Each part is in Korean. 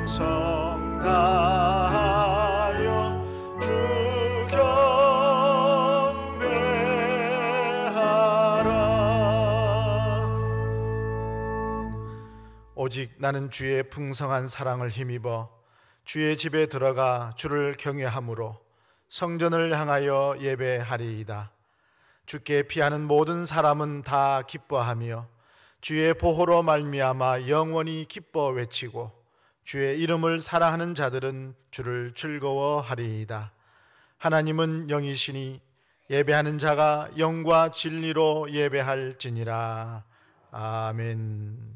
정성 다하여 주 경배하라. 오직 나는 주의 풍성한 사랑을 힘입어 주의 집에 들어가 주를 경외함으로 성전을 향하여 예배하리이다. 주께 피하는 모든 사람은 다 기뻐하며 주의 보호로 말미암아 영원히 기뻐 외치고 주의 이름을 사랑하는 자들은 주를 즐거워하리이다. 하나님은 영이시니 예배하는 자가 영과 진리로 예배할지니라. 아멘.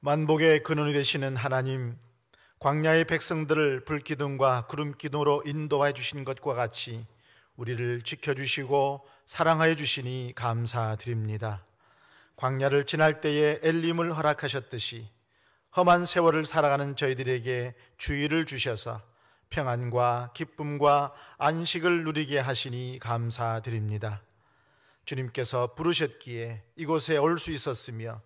만복의 근원이 되시는 하나님, 광야의 백성들을 불기둥과 구름기둥으로 인도해 주신 것과 같이 우리를 지켜주시고 사랑하여 주시니 감사드립니다. 광야를 지날 때에 엘림을 허락하셨듯이 험한 세월을 살아가는 저희들에게 주의를 주셔서 평안과 기쁨과 안식을 누리게 하시니 감사드립니다. 주님께서 부르셨기에 이곳에 올 수 있었으며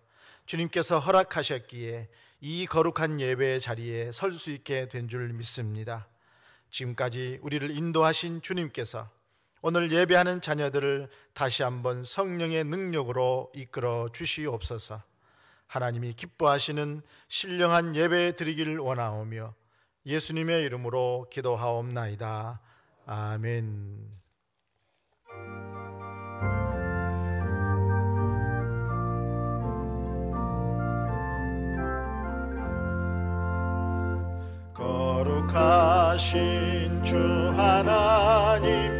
주님께서 허락하셨기에 이 거룩한 예배의 자리에 설 수 있게 된 줄 믿습니다. 지금까지 우리를 인도하신 주님께서 오늘 예배하는 자녀들을 다시 한번 성령의 능력으로 이끌어 주시옵소서. 하나님이 기뻐하시는 신령한 예배 드리기를 원하오며 예수님의 이름으로 기도하옵나이다. 아멘. 거룩하신 주 하나님,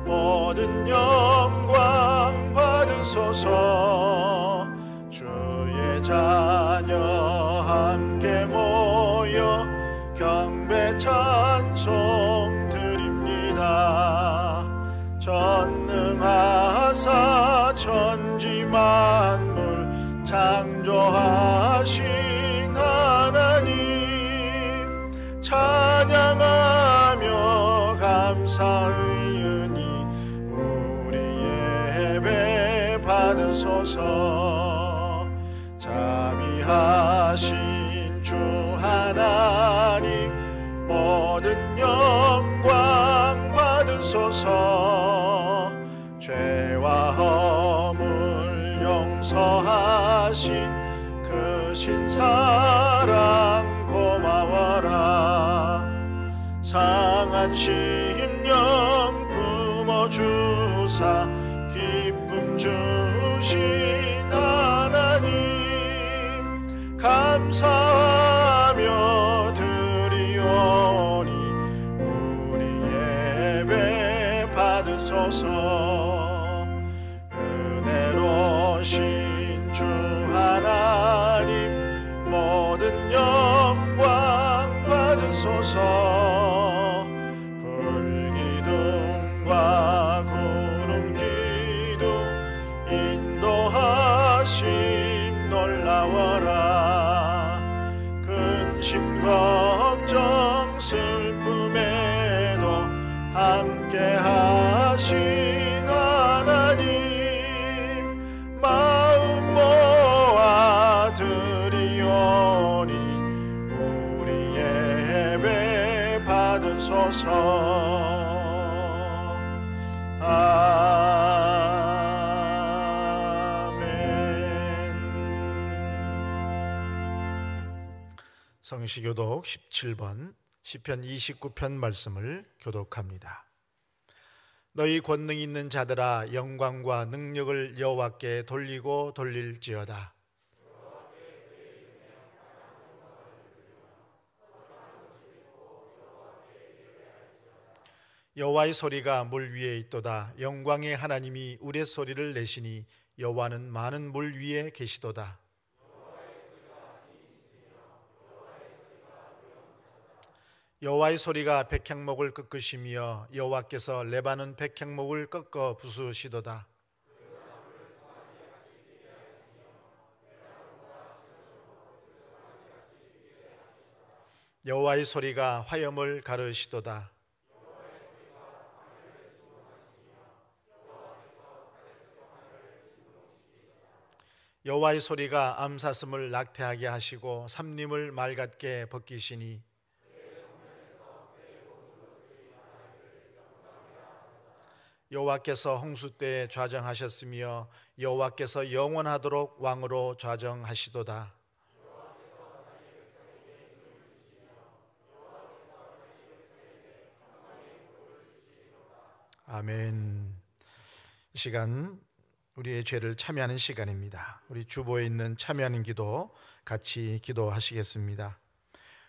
모든 영광 받으소서. 주의 자녀 함께 모여 경배 찬송 드립니다. 전능하사 천지 만물 창조하신 하나님, 찬양하며 감사의은이 우리 예배 받으소서. 자비하신 주 하나님, 모든 영광 받으소서. 죄와 허물 용서하신 그 신사랑 고마워라. 상한 심령 품어주사 기쁨 주신 하나님, 감사하며 드리오니 우리 예배 받으소서. 은혜로우신 주 하나님, 모든 영광 받으소서. 불기둥과 구름기둥 인도하심 놀라워라. 근심 걱정 슬픔에도 함께하신 하나님, 마음 모아 드리오니 우리 예배 받으소서. 성시교독 17번 시편 29편 말씀을 교독합니다. 너희 권능 있는 자들아, 영광과 능력을 여호와께 돌리고 돌릴지어다. 여호와의 소리가 물 위에 있도다. 영광의 하나님이 우레소리를 내시니 여호와는 많은 물 위에 계시도다. 여호와의 소리가 백향목을 꺾으시며 여호와께서 레바논 백향목을 꺾어 부수시도다. 여호와의 소리가 화염을 가르시도다. 여호와의 소리가 암사슴을 낙태하게 하시고 삼림을 맑게 벗기시니 여호와께서 홍수 때에 좌정하셨으며 여호와께서 영원하도록 왕으로 좌정하시도다. 아멘. 이 시간 우리의 죄를 참여하는 시간입니다. 우리 주보에 있는 참여하는 기도 같이 기도하시겠습니다.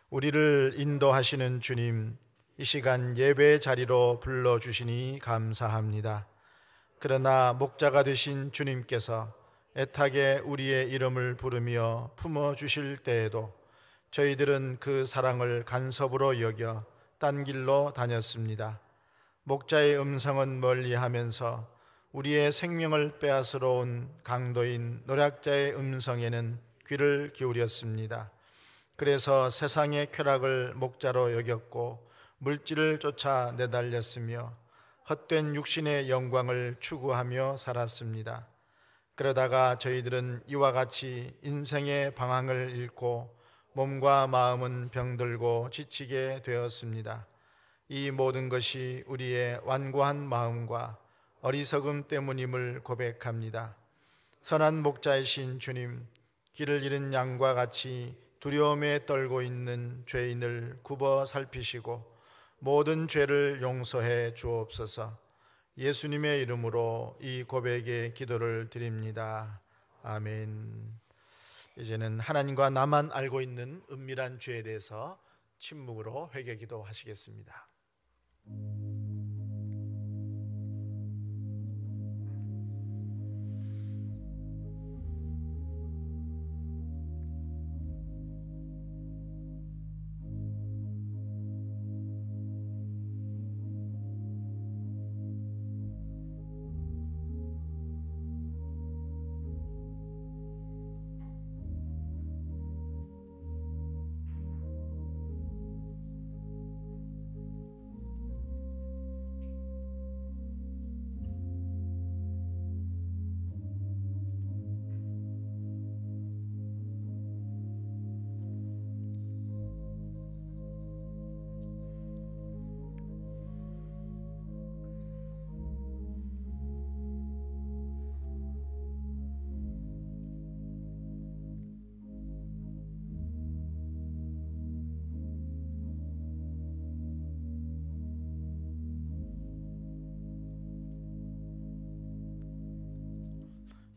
우리를 인도하시는 주님, 이 시간 예배의 자리로 불러주시니 감사합니다. 그러나 목자가 되신 주님께서 애타게 우리의 이름을 부르며 품어주실 때에도 저희들은 그 사랑을 간섭으로 여겨 딴 길로 다녔습니다. 목자의 음성은 멀리하면서 우리의 생명을 빼앗으러 온 강도인 노략자의 음성에는 귀를 기울였습니다. 그래서 세상의 쾌락을 목자로 여겼고 물질을 쫓아 내달렸으며 헛된 육신의 영광을 추구하며 살았습니다. 그러다가 저희들은 이와 같이 인생의 방향을 잃고 몸과 마음은 병들고 지치게 되었습니다. 이 모든 것이 우리의 완고한 마음과 어리석음 때문임을 고백합니다. 선한 목자이신 주님, 길을 잃은 양과 같이 두려움에 떨고 있는 죄인을 굽어 살피시고 모든 죄를 용서해 주옵소서. 예수님의 이름으로 이 고백의 기도를 드립니다. 아멘. 이제는 하나님과 나만 알고 있는 은밀한 죄에 대해서 침묵으로 회개 기도하시겠습니다.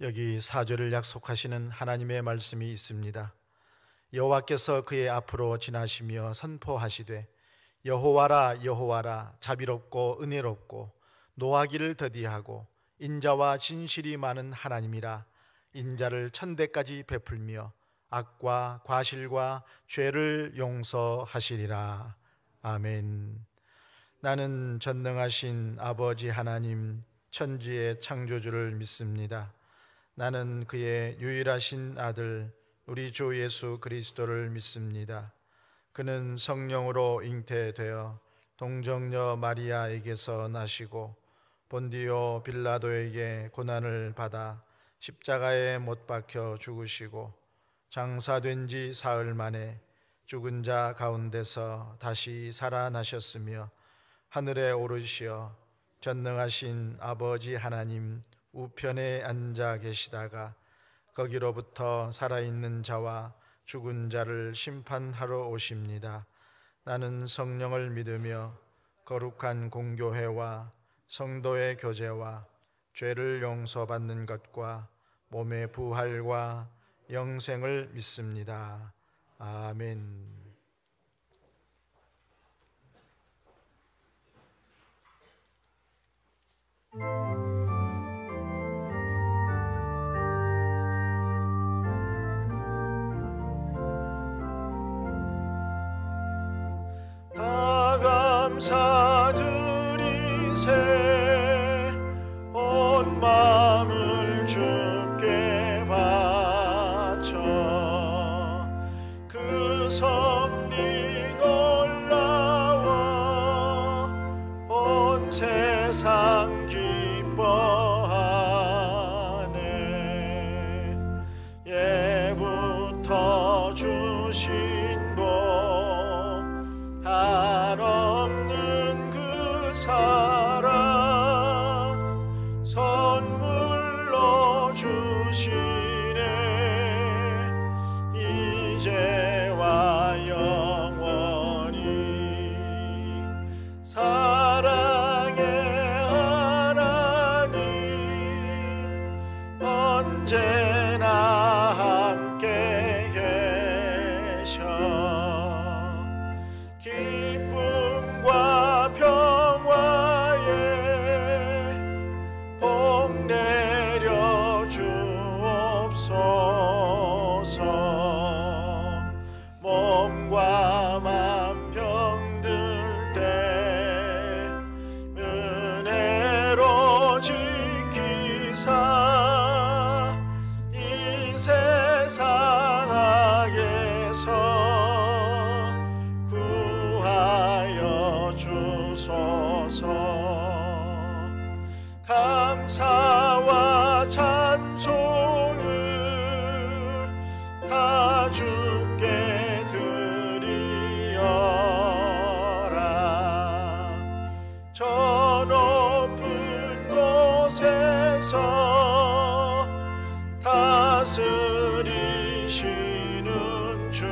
여기 사죄를 약속하시는 하나님의 말씀이 있습니다. 여호와께서 그의 앞으로 지나시며 선포하시되 여호와라 여호와라 자비롭고 은혜롭고 노하기를 더디하고 인자와 진실이 많은 하나님이라. 인자를 천대까지 베풀며 악과 과실과 죄를 용서하시리라. 아멘. 나는 전능하신 아버지 하나님 천지의 창조주를 믿습니다. 나는 그의 유일하신 아들 우리 주 예수 그리스도를 믿습니다. 그는 성령으로 잉태되어 동정녀 마리아에게서 나시고 본디오 빌라도에게 고난을 받아 십자가에 못 박혀 죽으시고 장사된 지 사흘 만에 죽은 자 가운데서 다시 살아나셨으며 하늘에 오르시어 전능하신 아버지 하나님 우편에 앉아 계시다가 거기로부터 살아있는 자와 죽은 자를 심판하러 오십니다. 나는 성령을 믿으며 거룩한 공교회와 성도의 교제와 죄를 용서받는 것과 몸의 부활과 영생을 믿습니다. 아멘. 감사드리세 온 마음을 주께 바쳐 그 섭리 놀라워 온 세상 기뻐하네 예부터 주신 복 한없는 그 사랑 선물로 주시네 이제와 영원히 사랑의 하나님 언제나 함께 계셔 기쁨과 평화에 복 내려 주옵소서 몸과 맘 병들 때 은혜로 지키사 이 세상 악에서 구하여 주소서 감사와 찬송을 다 주께 드리어라 저 높은 곳에서 다스리시는 주님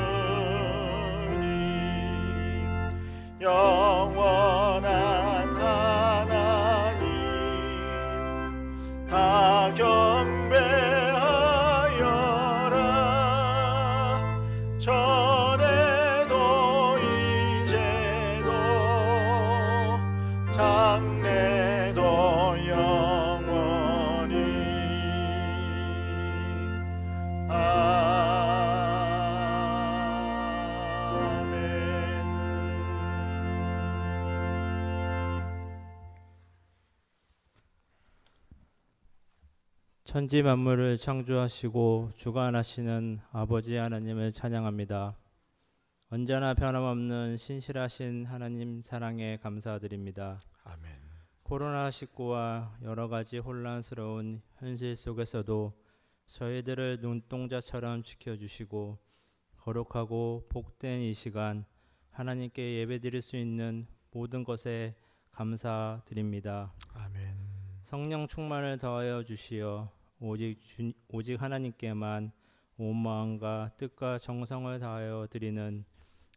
영원한 하나님 다 경배하여라 전에도 이제도 장래도 영원히 천지 만물을 창조하시고 주관하시는 아버지 하나님을 찬양합니다. 언제나 변함없는 신실하신 하나님 사랑에 감사드립니다. 아멘. 코로나19와 여러 가지 혼란스러운 현실 속에서도 저희들을 눈동자처럼 지켜주시고 거룩하고 복된 이 시간 하나님께 예배드릴 수 있는 모든 것에 감사드립니다. 아멘. 성령 충만을 더하여 주시어 오직 하나님께만 온 마음과 뜻과 정성을 다하여 드리는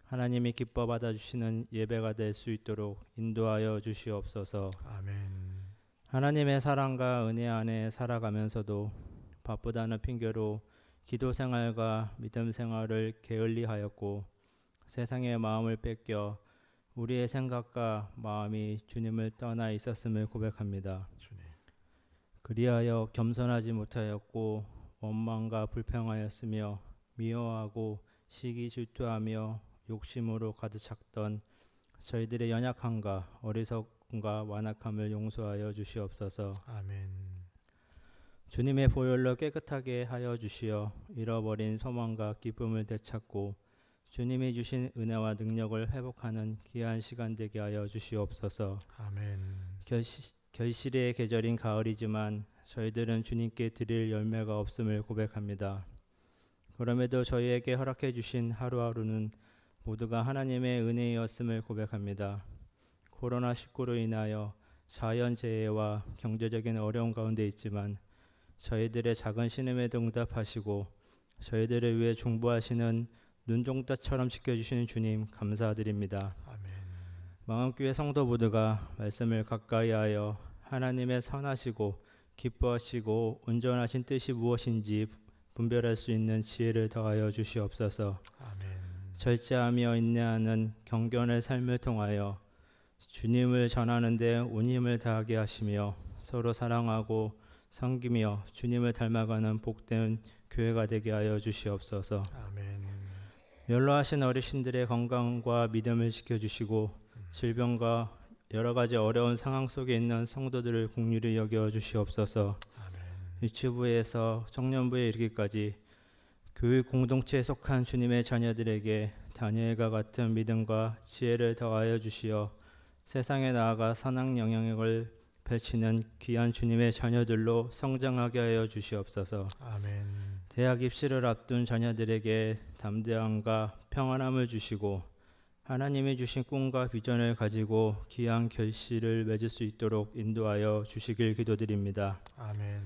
하나님이 기뻐 받아주시는 예배가 될 수 있도록 인도하여 주시옵소서. 아멘. 하나님의 사랑과 은혜 안에 살아가면서도 바쁘다는 핑계로 기도 생활과 믿음 생활을 게을리하였고 세상의 마음을 뺏겨 우리의 생각과 마음이 주님을 떠나 있었음을 고백합니다. 주님. 그리하여 겸손하지 못하였고 원망과 불평하였으며 미워하고 시기 질투하며 욕심으로 가득 찼던 저희들의 연약함과 어리석음과 완악함을 용서하여 주시옵소서. 아멘. 주님의 보혈로 깨끗하게 하여 주시어 잃어버린 소망과 기쁨을 되찾고 주님이 주신 은혜와 능력을 회복하는 귀한 시간 되게 하여 주시옵소서. 아멘. 결실의 계절인 가을이지만 저희들은 주님께 드릴 열매가 없음을 고백합니다. 그럼에도 저희에게 허락해 주신 하루하루는 모두가 하나님의 은혜였음을 고백합니다. 코로나19로 인하여 자연재해와 경제적인 어려움 가운데 있지만 저희들의 작은 신음에도 응답하시고 저희들을 위해 중보하시는 눈동자처럼 지켜주시는 주님 감사드립니다. 아멘. 마음교회 성도 모두가 말씀을 가까이 하여 하나님의 선하시고 기뻐하시고 온전하신 뜻이 무엇인지 분별할 수 있는 지혜를 더하여 주시옵소서. 아멘. 절제하며 인내하는 경건의 삶을 통하여 주님을 전하는 데 온 힘을 다하게 하시며 서로 사랑하고 섬기며 주님을 닮아가는 복된 교회가 되게 하여 주시옵소서. 아멘. 연로하신 어르신들의 건강과 믿음을 지켜주시고 질병과 여러 가지 어려운 상황 속에 있는 성도들을 긍휼히 여겨 주시옵소서. 유치부에서 청년부에 이르기까지 교육 공동체에 속한 주님의 자녀들에게 다니엘과 같은 믿음과 지혜를 더하여 주시어 세상에 나아가 선한 영향력을 펼치는 귀한 주님의 자녀들로 성장하게 하여 주시옵소서. 아멘. 대학 입시를 앞둔 자녀들에게 담대함과 평안함을 주시고 하나님이 주신 꿈과 비전을 가지고 귀한 결실을 맺을 수 있도록 인도하여 주시길 기도드립니다. 아멘.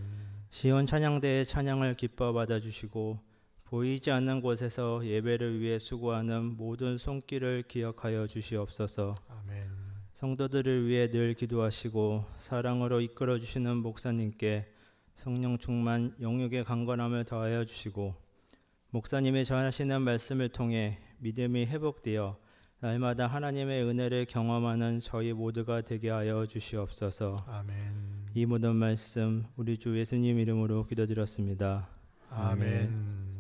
시온 찬양대의 찬양을 기뻐 받아주시고 보이지 않는 곳에서 예배를 위해 수고하는 모든 손길을 기억하여 주시옵소서. 아멘. 성도들을 위해 늘 기도하시고 사랑으로 이끌어 주시는 목사님께 성령 충만 영육의 강건함을 더하여 주시고 목사님이 전하시는 말씀을 통해 믿음이 회복되어 날마다 하나님의 은혜를 경험하는 저희 모두가 되게 하여 주시옵소서. 아멘. 이 모든 말씀 우리 주 예수님 이름으로 기도드렸습니다. 아멘.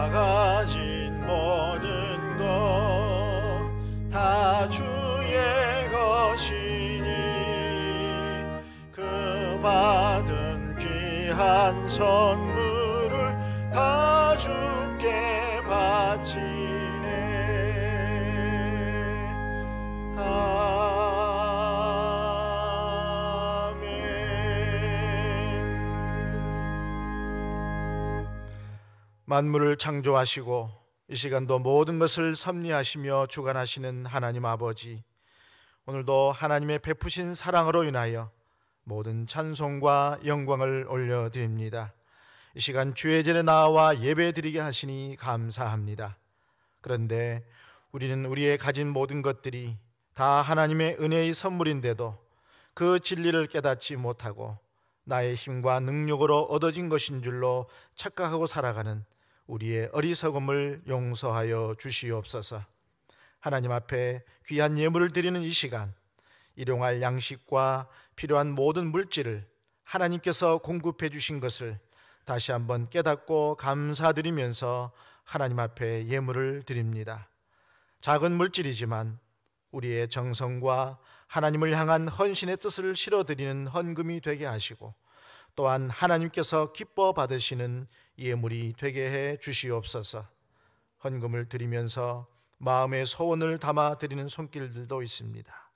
가진 모든 것 다 주의 것이니 그 받은 귀한 선물을 다 주께 바치네. 아멘. 만물을 창조하시고 이 시간도 모든 것을 섭리하시며 주관하시는 하나님 아버지, 오늘도 하나님의 베푸신 사랑으로 인하여 모든 찬송과 영광을 올려드립니다. 이 시간 주의 전에 나와 예배드리게 하시니 감사합니다. 그런데 우리는 우리의 가진 모든 것들이 다 하나님의 은혜의 선물인데도 그 진리를 깨닫지 못하고 나의 힘과 능력으로 얻어진 것인 줄로 착각하고 살아가는 우리의 어리석음을 용서하여 주시옵소서. 하나님 앞에 귀한 예물을 드리는 이 시간, 일용할 양식과 필요한 모든 물질을 하나님께서 공급해 주신 것을 다시 한번 깨닫고 감사드리면서 하나님 앞에 예물을 드립니다. 작은 물질이지만 우리의 정성과 하나님을 향한 헌신의 뜻을 실어드리는 헌금이 되게 하시고 또한 하나님께서 기뻐 받으시는 예물이 되게 해 주시옵소서. 헌금을 드리면서 마음의 소원을 담아 드리는 손길들도 있습니다.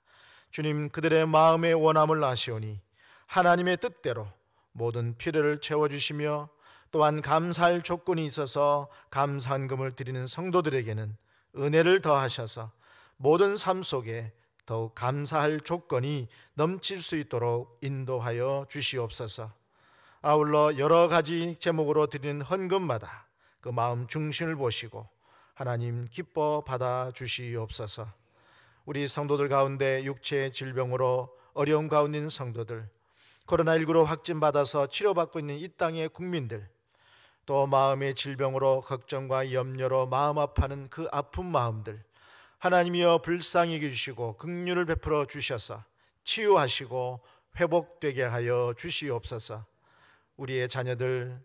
주님, 그들의 마음의 원함을 아시오니 하나님의 뜻대로 모든 필요를 채워주시며 또한 감사할 조건이 있어서 감사헌금을 드리는 성도들에게는 은혜를 더하셔서 모든 삶 속에 더욱 감사할 조건이 넘칠 수 있도록 인도하여 주시옵소서. 아울러 여러 가지 제목으로 드리는 헌금마다 그 마음 중심을 보시고 하나님 기뻐 받아 주시옵소서. 우리 성도들 가운데 육체의 질병으로 어려움 가운데 있는 성도들, 코로나19로 확진받아서 치료받고 있는 이 땅의 국민들, 또 마음의 질병으로 걱정과 염려로 마음 아파하는 그 아픈 마음들, 하나님이여 불쌍히 여기시고 긍휼을 베풀어 주셔서 치유하시고 회복되게 하여 주시옵소서. 우리의 자녀들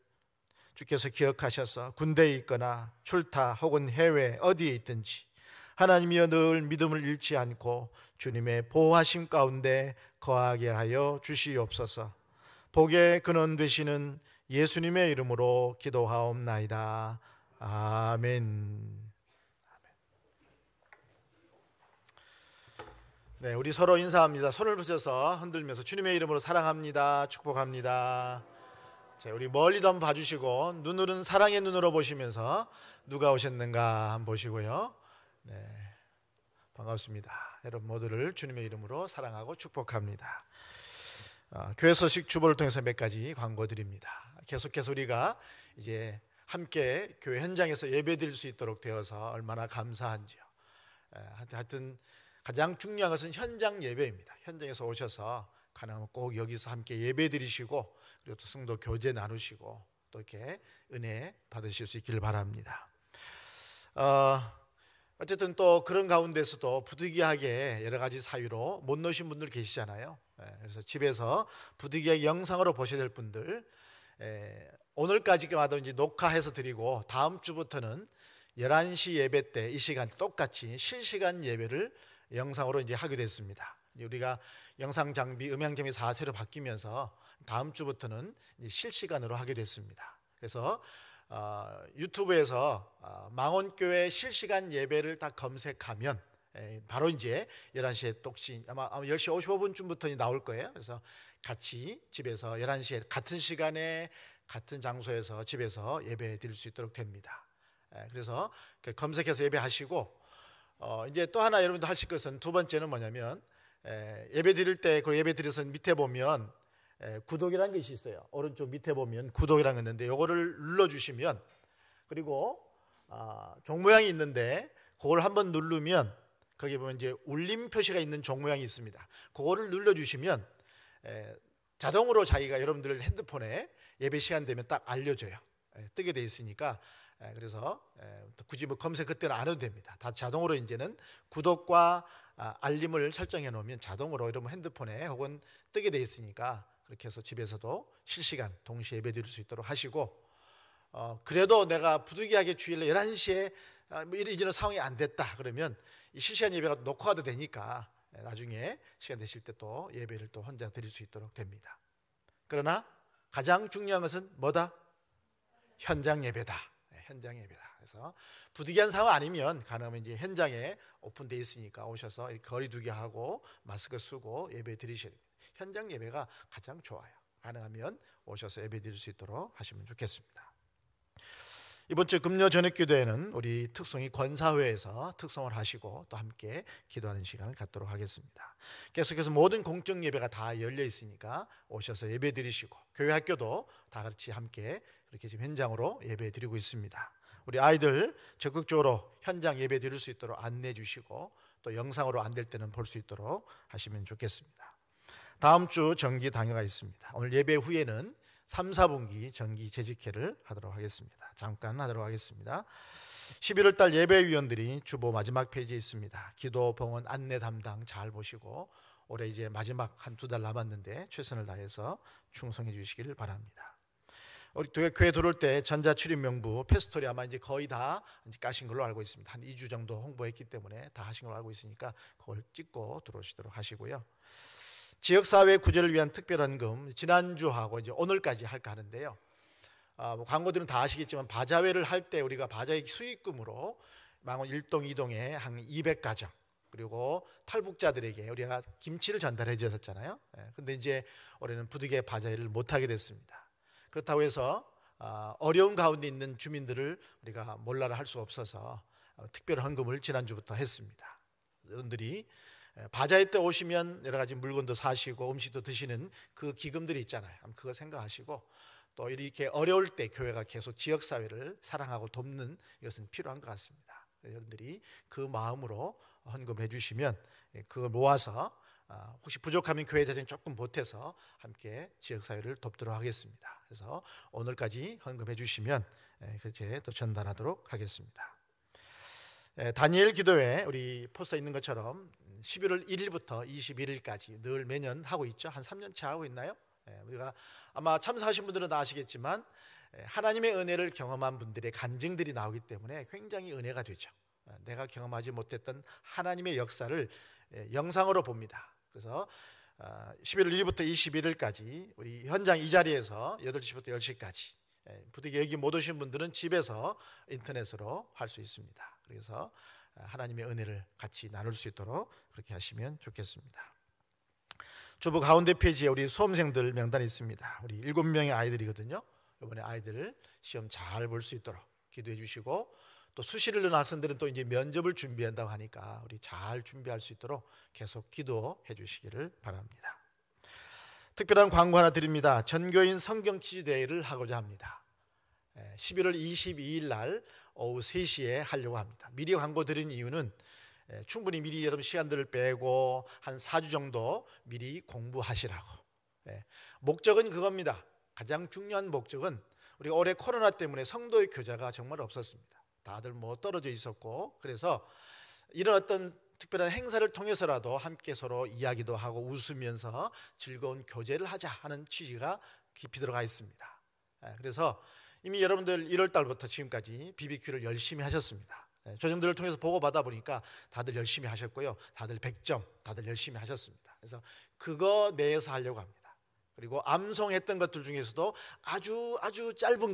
주께서 기억하셔서 군대에 있거나 출타 혹은 해외 어디에 있든지 하나님이여 늘 믿음을 잃지 않고 주님의 보호하심 가운데 거하게 하여 주시옵소서. 복의 근원 되시는 예수님의 이름으로 기도하옵나이다. 아멘. 네, 우리 서로 인사합니다. 손을 붙여서 흔들면서 주님의 이름으로 사랑합니다. 축복합니다. 자, 우리 멀리도 한번 봐주시고 눈으로는 사랑의 눈으로 보시면서 누가 오셨는가 한번 보시고요. 네, 반갑습니다. 여러분 모두를 주님의 이름으로 사랑하고 축복합니다. 교회 소식 주보를 통해서 몇 가지 광고 드립니다. 계속해서 우리가 이제 함께 교회 현장에서 예배드릴 수 있도록 되어서 얼마나 감사한지요. 하여튼 가장 중요한 것은 현장 예배입니다. 현장에서 오셔서 가능하면 꼭 여기서 함께 예배드리시고 그리고 또 성도 교제 나누시고 또 이렇게 은혜 받으실 수 있기를 바랍니다. 어쨌든 또 그런 가운데서도 부득이하게 여러 가지 사유로 못 노신 분들 계시잖아요. 그래서 집에서 부득이하게 영상으로 보셔야 될 분들, 오늘까지마다 이제 녹화해서 드리고 다음 주부터는 11시 예배 때 이 시간 똑같이 실시간 예배를 영상으로 이제 하게 됐습니다. 우리가 영상 장비, 음향 장비 4세로 바뀌면서 다음 주부터는 이제 실시간으로 하게 됐습니다. 그래서 유튜브에서 망원교회 실시간 예배를 딱 검색하면 바로 이제 11시에 똑시 아마 10시 55분쯤부터 나올 거예요. 그래서 같이 집에서 11시에 같은 시간에 같은 장소에서 집에서 예배 드릴 수 있도록 됩니다. 그래서 검색해서 예배하시고 이제 또 하나 여러분도 하실 것은 두 번째는 뭐냐면 예배 드릴 때 그 예배 드려서 밑에 보면 구독이라는 것이 있어요. 오른쪽 밑에 보면 구독이라는 게 있는데 요거를 눌러주시면 그리고 종 모양이 있는데 그걸 한번 누르면 거기 보면 이제 울림 표시가 있는 종 모양이 있습니다. 그거를 눌러주시면 자동으로 자기가 여러분들 핸드폰에 예배 시간 되면 딱 알려줘요. 뜨게 돼 있으니까 그래서 굳이 뭐 검색 그때는 안 해도 됩니다. 다 자동으로 이제는 구독과 알림을 설정해 놓으면 자동으로 여러분 핸드폰에 혹은 뜨게 돼 있으니까 그렇게 해서 집에서도 실시간 동시에 예배 드릴 수 있도록 하시고 그래도 내가 부득이하게 주일 11시에 뭐 이런 상황이 안 됐다 그러면 이 실시간 예배가 녹화도 되니까 나중에 시간 되실 때 또 예배를 또 혼자 드릴 수 있도록 됩니다. 그러나 가장 중요한 것은 뭐다? 현장 예배다. 현장 예배다. 그래서 부득이한 상황 아니면 가능하면 이제 현장에 오픈되어 있으니까 오셔서 거리두기 하고 마스크 쓰고 예배 드리셔야 됩니다. 현장 예배가 가장 좋아요. 가능하면 오셔서 예배 드릴 수 있도록 하시면 좋겠습니다. 이번 주 금요 저녁 기도회는 우리 특송이 권사회에서 특송을 하시고 또 함께 기도하는 시간을 갖도록 하겠습니다. 계속해서 모든 공적 예배가 다 열려 있으니까 오셔서 예배 드리시고 교회 학교도 다 같이 함께 그렇게 지금 현장으로 예배 드리고 있습니다. 우리 아이들 적극적으로 현장 예배 드릴 수 있도록 안내해 주시고 또 영상으로 안 될 때는 볼 수 있도록 하시면 좋겠습니다. 다음 주 정기 당회가 있습니다. 오늘 예배 후에는 3, 4분기 정기 재직회를 하도록 하겠습니다. 잠깐 하도록 하겠습니다. 11월 달 예배위원들이 주보 마지막 페이지에 있습니다. 기도, 봉헌, 안내 담당 잘 보시고 올해 이제 마지막 한 두 달 남았는데 최선을 다해서 충성해 주시기를 바랍니다. 우리 교회 들어올 때 전자출입 명부 페스토리 아마 이제 거의 다 까신 걸로 알고 있습니다. 한 2주 정도 홍보했기 때문에 다 하신 걸로 알고 있으니까 그걸 찍고 들어오시도록 하시고요. 지역사회 구제를 위한 특별헌금 지난주하고 이제 오늘까지 할까 하는데요. 광고들은 다 아시겠지만 바자회를 할 때 우리가 바자회 수익금으로 망원 1동 2동에 한 200가정 그리고 탈북자들에게 우리가 김치를 전달해 주셨잖아요. 근데 이제 올해는 부득이하게 바자회를 못하게 됐습니다. 그렇다고 해서 어려운 가운데 있는 주민들을 우리가 몰라라 할 수 없어서 특별 헌금을 지난주부터 했습니다. 여러분들이 바자회 때 오시면 여러 가지 물건도 사시고 음식도 드시는 그 기금들이 있잖아요. 그거 생각하시고 또 이렇게 어려울 때 교회가 계속 지역사회를 사랑하고 돕는 이것은 필요한 것 같습니다. 여러분들이 그 마음으로 헌금을 해주시면 그걸 모아서 혹시 부족하면 교회 재정이 조금 보태서 함께 지역사회를 돕도록 하겠습니다. 그래서 오늘까지 헌금해 주시면 그렇게 또 전달하도록 하겠습니다. 다니엘 기도회 우리 포스터에 있는 것처럼 11월 1일부터 21일까지 늘 매년 하고 있죠. 한 3년째 하고 있나요? 우리가 아마 참석하신 분들은 다 아시겠지만 하나님의 은혜를 경험한 분들의 간증들이 나오기 때문에 굉장히 은혜가 되죠. 내가 경험하지 못했던 하나님의 역사를 영상으로 봅니다. 그래서 11월 1일부터 21일까지 우리 현장 이 자리에서 8시부터 10시까지 부득이 여기 못 오신 분들은 집에서 인터넷으로 할 수 있습니다. 그래서 하나님의 은혜를 같이 나눌 수 있도록 그렇게 하시면 좋겠습니다. 주보 가운데 페이지에 우리 수험생들 명단이 있습니다. 우리 7명의 아이들이거든요. 이번에 아이들 시험 잘 볼 수 있도록 기도해 주시고, 또 수시를 넣은 학생들은 또 이제 면접을 준비한다고 하니까 우리 잘 준비할 수 있도록 계속 기도해 주시기를 바랍니다. 특별한 광고 하나 드립니다. 전교인 성경 퀴즈 대회를 하고자 합니다. 11월 22일 날 오후 3시에 하려고 합니다. 미리 광고 드린 이유는 충분히 미리 여러분 시간들을 빼고 한 4주 정도 미리 공부하시라고. 목적은 그겁니다. 가장 중요한 목적은 우리 올해 코로나 때문에 성도의 교제가 정말 없었습니다. 다들 뭐 떨어져 있었고, 그래서 이런 어떤 특별한 행사를 통해서라도 함께 서로 이야기도 하고 웃으면서 즐거운 교제를 하자 하는 취지가 깊이 들어가 있습니다. 그래서 이미 여러분들 1월 달부터 지금까지 BBQ를 열심히 하셨습니다. 조정들을 통해서 보고받아 보니까 다들 열심히 하셨고요. 다들 100점, 다들 열심히 하셨습니다. 그래서 그거 내에서 하려고 합니다. 그리고 암송했던 것들 중에서도 아주 짧은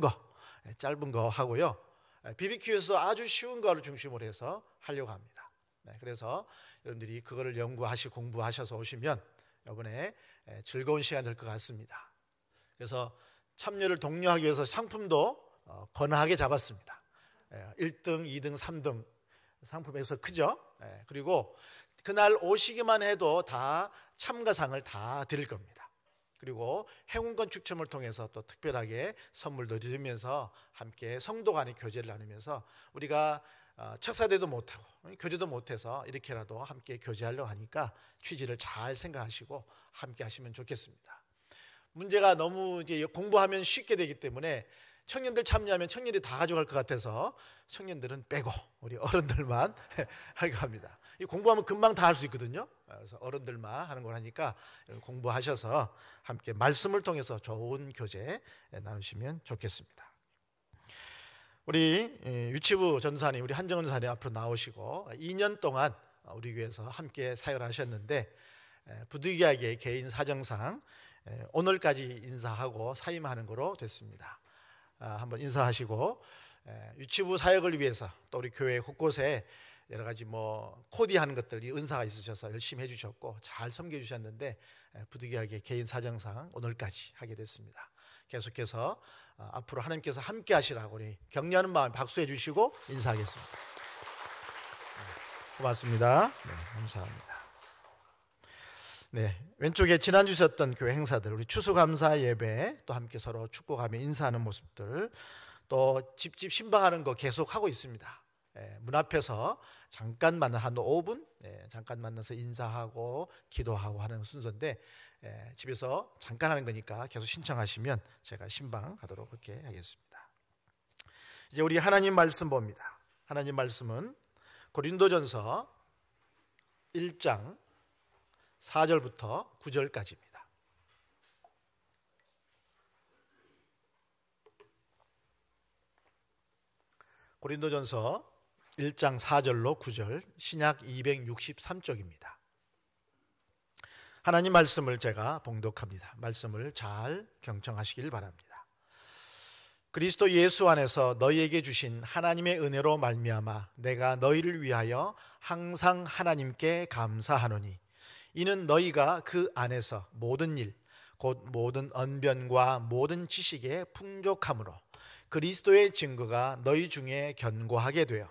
거 하고요. BBQ에서 아주 쉬운 거를 중심으로 해서 하려고 합니다. 그래서 여러분들이 그거를 연구하시고 공부하셔서 오시면 이번에 즐거운 시간 될 것 같습니다. 그래서 참여를 독려하기 위해서 상품도 건하게 잡았습니다. 1등, 2등, 3등 상품에서 크죠. 그리고 그날 오시기만 해도 다 참가상을 다 드릴 겁니다. 그리고 행운권 추첨을 통해서 또 특별하게 선물도 드리면서 함께 성도 간의 교제를 나누면서 우리가 척사대도 못하고 교제도 못해서 이렇게라도 함께 교제하려고 하니까 취지를 잘 생각하시고 함께 하시면 좋겠습니다. 문제가 너무 이제 공부하면 쉽게 되기 때문에 청년들 참여하면 청년들이 다 가져갈 것 같아서 청년들은 빼고 우리 어른들만 하려고 합니다. 이 공부하면 금방 다 할 수 있거든요. 그래서 어른들만 하는 걸 하니까 공부하셔서 함께 말씀을 통해서 좋은 교제 나누시면 좋겠습니다. 우리 유치부 전사님, 우리 한정은 전사님 앞으로 나오시고 2년 동안 우리 교회에서 함께 사역을 하셨는데 부득이하게 개인 사정상 오늘까지 인사하고 사임하는 거로 됐습니다. 한번 인사하시고 유치부 사역을 위해서 또 우리 교회 곳곳에 여러 가지 뭐 코디하는 것들이 은사가 있으셔서 열심히 해주셨고 잘 섬겨주셨는데 부득이하게 개인 사정상 오늘까지 하게 됐습니다. 계속해서 앞으로 하나님께서 함께 하시라고 우리 격려하는 마음 박수해 주시고 인사하겠습니다. 고맙습니다. 감사합니다. 왼쪽에 지난주 있었던 교회 행사들, 우리 추수감사 예배 또 함께 서로 축복하며 인사하는 모습들, 또 집집 신방하는 거 계속 하고 있습니다. 문 앞에서 잠깐 만나 한 5분 잠깐 만나서 인사하고 기도하고 하는 순서인데 집에서 잠깐 하는 거니까 계속 신청하시면 제가 신방하도록 그렇게 하겠습니다. 이제 우리 하나님 말씀 봅니다. 하나님 말씀은 고린도전서 1장 4절부터 9절까지입니다. 고린도전서 1장 4절로 9절, 신약 263쪽입니다. 하나님 말씀을 제가 봉독합니다. 말씀을 잘 경청하시길 바랍니다. 그리스도 예수 안에서 너희에게 주신 하나님의 은혜로 말미암아 내가 너희를 위하여 항상 하나님께 감사하노니 이는 너희가 그 안에서 모든 일, 곧 모든 언변과 모든 지식에 풍족함으로 그리스도의 증거가 너희 중에 견고하게 되어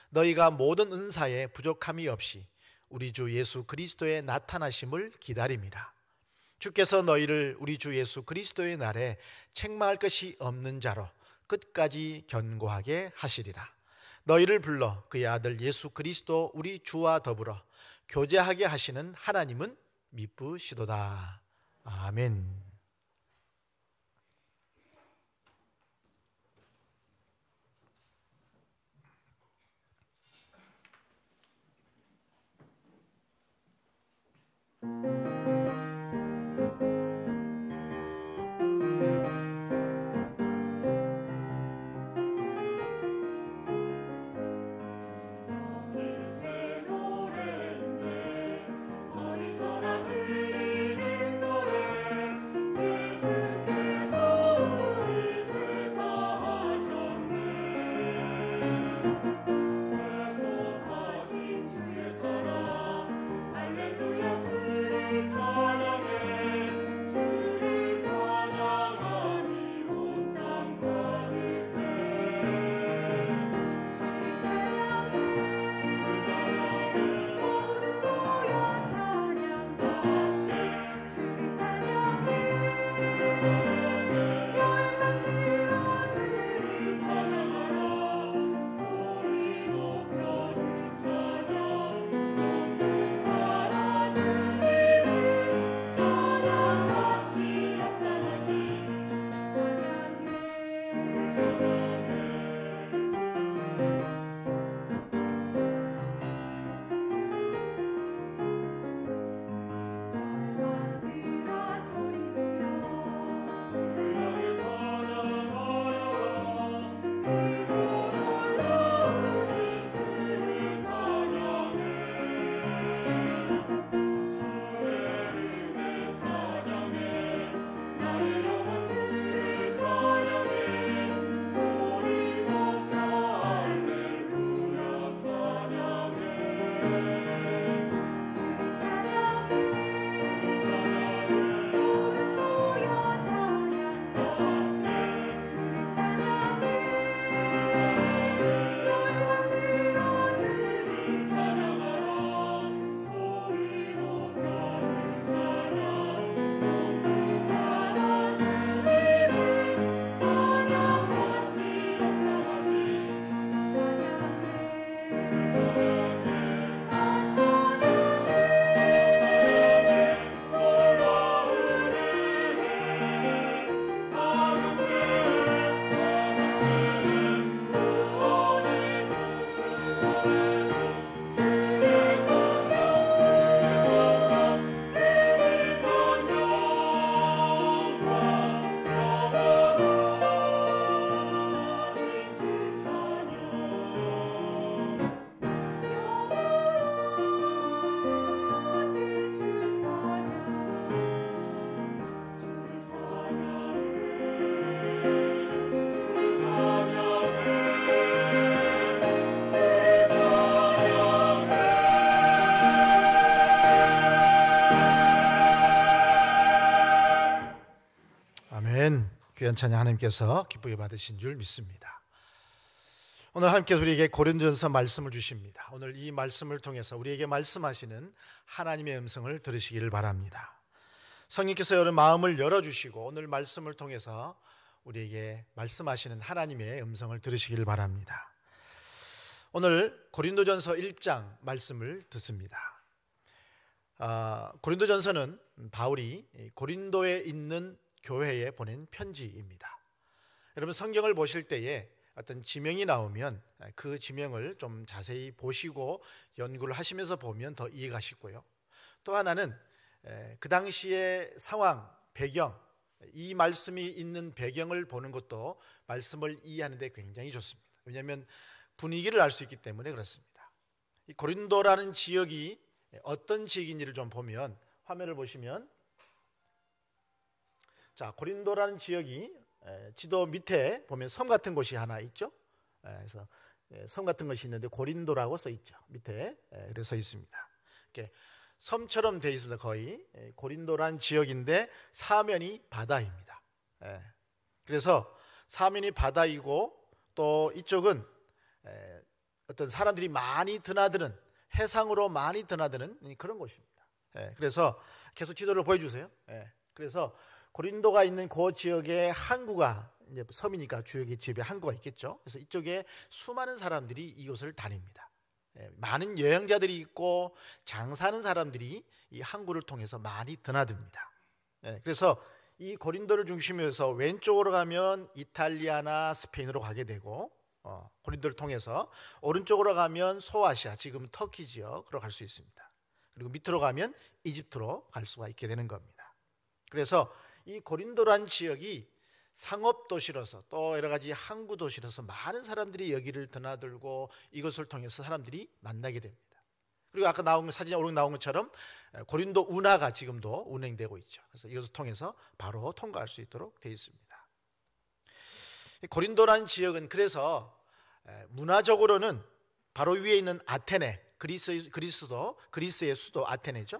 너희가 모든 은사에 부족함이 없이 우리 주 예수 그리스도의 나타나심을 기다림이라. 주께서 너희를 우리 주 예수 그리스도의 날에 책망할 것이 없는 자로 끝까지 견고하게 하시리라. 너희를 불러 그의 아들 예수 그리스도 우리 주와 더불어 교제하게 하시는 하나님은 미쁘시도다. 아멘. 어디서나 들리는 노래 귀한 찬양 하나님께서 기쁘게 받으신 줄 믿습니다. 오늘 하나님께서 우리에게 고린도전서 말씀을 주십니다. 오늘 이 말씀을 통해서 우리에게 말씀하시는 하나님의 음성을 들으시기를 바랍니다. 성령께서 여러분 마음을 열어주시고 오늘 말씀을 통해서 우리에게 말씀하시는 하나님의 음성을 들으시기를 바랍니다. 오늘 고린도전서 1장 말씀을 듣습니다. 고린도전서는 바울이 고린도에 있는 교회에 보낸 편지입니다. 여러분 성경을 보실 때에 어떤 지명이 나오면 그 지명을 좀 자세히 보시고 연구를 하시면서 보면 더 이해가 쉽고요. 또 하나는 그 당시의 상황, 배경, 이 말씀이 있는 배경을 보는 것도 말씀을 이해하는 데 굉장히 좋습니다. 왜냐하면 분위기를 알 수 있기 때문에 그렇습니다. 이 고린도라는 지역이 어떤 지역인지를 좀 보면 화면을 보시면, 자, 고린도라는 지역이 지도 밑에 보면 섬 같은 곳이 하나 있죠. 그래서 섬 같은 것이 있는데 고린도라고 써 있죠. 밑에 그래서 있습니다. 이렇게 섬처럼 되어 있습니다. 거의 고린도라는 지역인데 사면이 바다입니다. 그래서 사면이 바다이고 또 이쪽은 어떤 사람들이 많이 드나드는, 해상으로 많이 드나드는 그런 곳입니다. 그래서 계속 지도를 보여주세요. 그래서 고린도가 있는 그 지역에 항구가, 이제 섬이니까 주역의 지역에 항구가 있겠죠. 그래서 이쪽에 수많은 사람들이 이곳을 다닙니다. 많은 여행자들이 있고 장사하는 사람들이 이 항구를 통해서 많이 드나듭니다. 그래서 이 고린도를 중심으로 해서 왼쪽으로 가면 이탈리아나 스페인으로 가게 되고, 고린도를 통해서 오른쪽으로 가면 소아시아, 지금 터키 지역으로 갈 수 있습니다. 그리고 밑으로 가면 이집트로 갈 수가 있게 되는 겁니다. 그래서 이 고린도란 지역이 상업도시로서 또 여러 가지 항구 도시로서 많은 사람들이 여기를 드나들고 이것을 통해서 사람들이 만나게 됩니다. 그리고 아까 나온 사진에 오른 나온 것처럼 고린도 운하가 지금도 운행되고 있죠. 그래서 이것을 통해서 바로 통과할 수 있도록 되어 있습니다. 고린도라는 지역은 그래서 문화적으로는 바로 위에 있는 아테네, 그리스의 수도 아테네죠.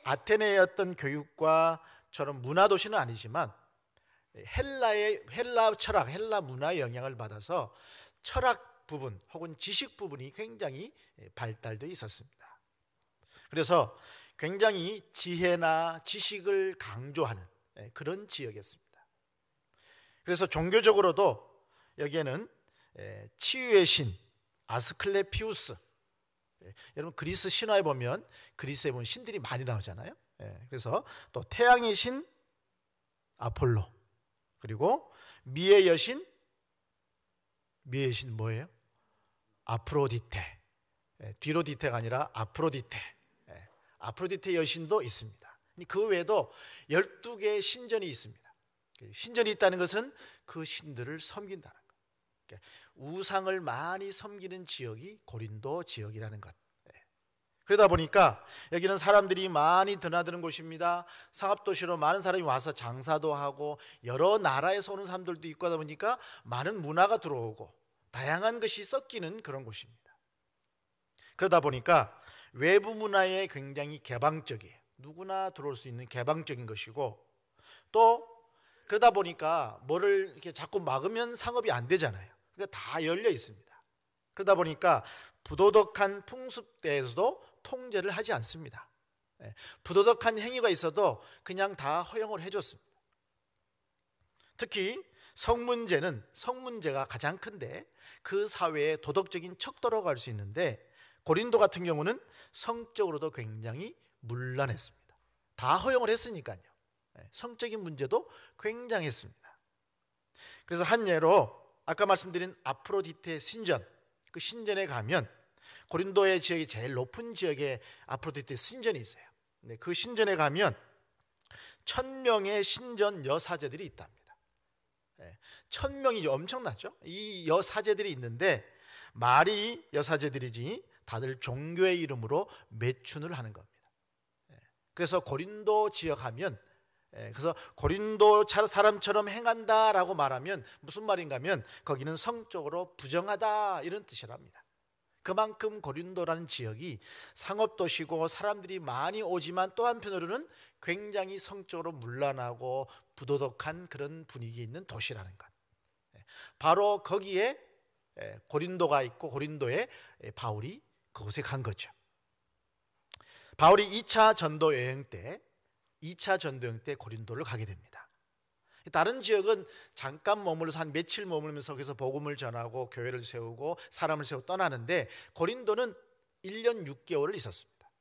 아테네의 어떤 교육과처럼 문화 도시는 아니지만 헬라 철학, 헬라 문화의 영향을 받아서 철학 부분 혹은 지식 부분이 굉장히 발달되어 있었습니다. 그래서 굉장히 지혜나 지식을 강조하는 그런 지역이었습니다. 그래서 종교적으로도 여기에는 치유의 신 아스클레피우스, 여러분 그리스 신화에 보면 그리스에 보면 신들이 많이 나오잖아요. 그래서 또 태양의 신 아폴로, 그리고 미의 여신 뭐예요? 아프로디테. 디로디테가 아니라 아프로디테. 아프로디테 여신도 있습니다. 그 외에도 12개의 신전이 있습니다. 신전이 있다는 것은 그 신들을 섬긴다는 것. 우상을 많이 섬기는 지역이 고린도 지역이라는 것. 그러다 보니까 여기는 사람들이 많이 드나드는 곳입니다. 상업도시로 많은 사람이 와서 장사도 하고 여러 나라에서 오는 사람들도 있고 하다 보니까 많은 문화가 들어오고 다양한 것이 섞이는 그런 곳입니다. 그러다 보니까 외부 문화에 굉장히 개방적이에요. 누구나 들어올 수 있는 개방적인 것이고, 또 그러다 보니까 뭐를 이렇게 자꾸 막으면 상업이 안 되잖아요. 그러니까 다 열려 있습니다. 그러다 보니까 부도덕한 풍습대에서도 통제를 하지 않습니다. 부도덕한 행위가 있어도 그냥 다 허용을 해줬습니다. 특히 성문제가 가장 큰데 그 사회의 도덕적인 척도라고 할 수 있는데, 고린도 같은 경우는 성적으로도 굉장히 문란했습니다. 다 허용을 했으니까요. 성적인 문제도 굉장했습니다. 그래서 한 예로 아까 말씀드린 아프로디테 신전, 그 신전에 가면 고린도의 지역이 제일 높은 지역에 아프로디테 신전이 있어요. 그 신전에 가면 1000명의 신전 여사제들이 있답니다. 1000명이 엄청나죠. 이 여사제들이 있는데 말이 여사제들이지 다들 종교의 이름으로 매춘을 하는 겁니다. 그래서 고린도 지역 하면, 그래서 고린도 사람처럼 행한다라고 말하면 무슨 말인가 하면 거기는 성적으로 부정하다 이런 뜻이랍니다. 그만큼 고린도라는 지역이 상업도시고 사람들이 많이 오지만 또 한편으로는 굉장히 성적으로 문란하고 부도덕한 그런 분위기 있는 도시라는 것. 바로 거기에 고린도가 있고 고린도에 바울이 그곳에 간 거죠. 바울이 2차 전도 여행 때 고린도를 가게 됩니다. 다른 지역은 잠깐 머물러서 한 며칠 머물면서 거기서 복음을 전하고 교회를 세우고 사람을 세우고 떠나는데, 고린도는 1년 6개월을 있었습니다.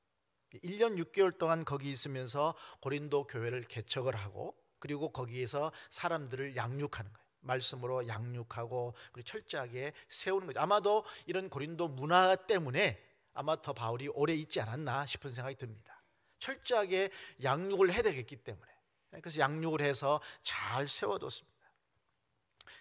1년 6개월 동안 거기 있으면서 고린도 교회를 개척을 하고, 그리고 거기에서 사람들을 양육하는 거예요. 말씀으로 양육하고 그리고 철저하게 세우는 거죠. 아마도 이런 고린도 문화 때문에 아마 더 바울이 오래 있지 않았나 싶은 생각이 듭니다. 철저하게 양육을 해야 되겠기 때문에. 그래서 양육을 해서 잘 세워뒀습니다.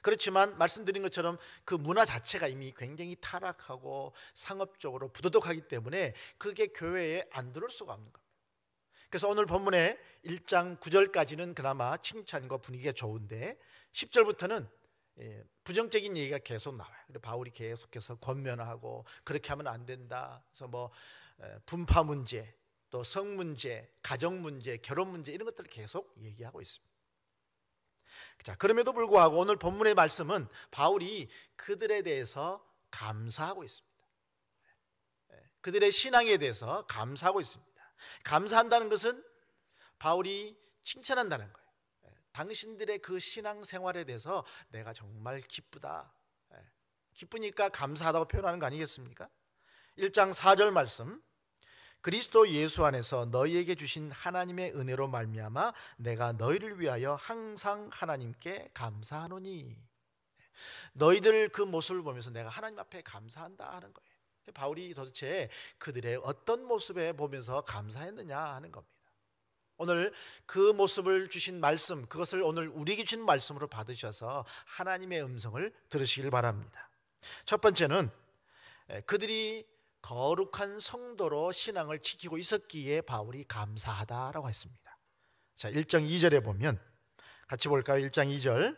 그렇지만 말씀드린 것처럼 그 문화 자체가 이미 굉장히 타락하고 상업적으로 부도덕하기 때문에 그게 교회에 안 들어올 수가 없는 겁니다. 그래서 오늘 본문의 1장 9절까지는 그나마 칭찬과 분위기가 좋은데 10절부터는 부정적인 얘기가 계속 나와요. 바울이 계속해서 권면하고 그렇게 하면 안 된다. 그래서 분파 문제, 또 성 문제, 가정 문제, 결혼 문제 이런 것들을 계속 얘기하고 있습니다. 자, 그럼에도 불구하고 오늘 본문의 말씀은 바울이 그들에 대해서 감사하고 있습니다. 그들의 신앙에 대해서 감사하고 있습니다. 감사한다는 것은 바울이 칭찬한다는 거예요. 당신들의 그 신앙생활에 대해서 내가 정말 기쁘다. 기쁘니까 감사하다고 표현하는 거 아니겠습니까? 1장 4절 말씀, 그리스도 예수 안에서 너희에게 주신 하나님의 은혜로 말미암아 내가 너희를 위하여 항상 하나님께 감사하노니. 너희들 그 모습을 보면서 내가 하나님 앞에 감사한다 하는 거예요. 바울이 도대체 그들의 어떤 모습에 보면서 감사했느냐 하는 겁니다. 오늘 그 모습을 주신 말씀, 그것을 오늘 우리에게 주신 말씀으로 받으셔서 하나님의 음성을 들으시길 바랍니다. 첫 번째는 그들이 거룩한 성도로 신앙을 지키고 있었기에 바울이 감사하다라고 했습니다. 자, 1장 2절에 보면 같이 볼까요? 1장 2절,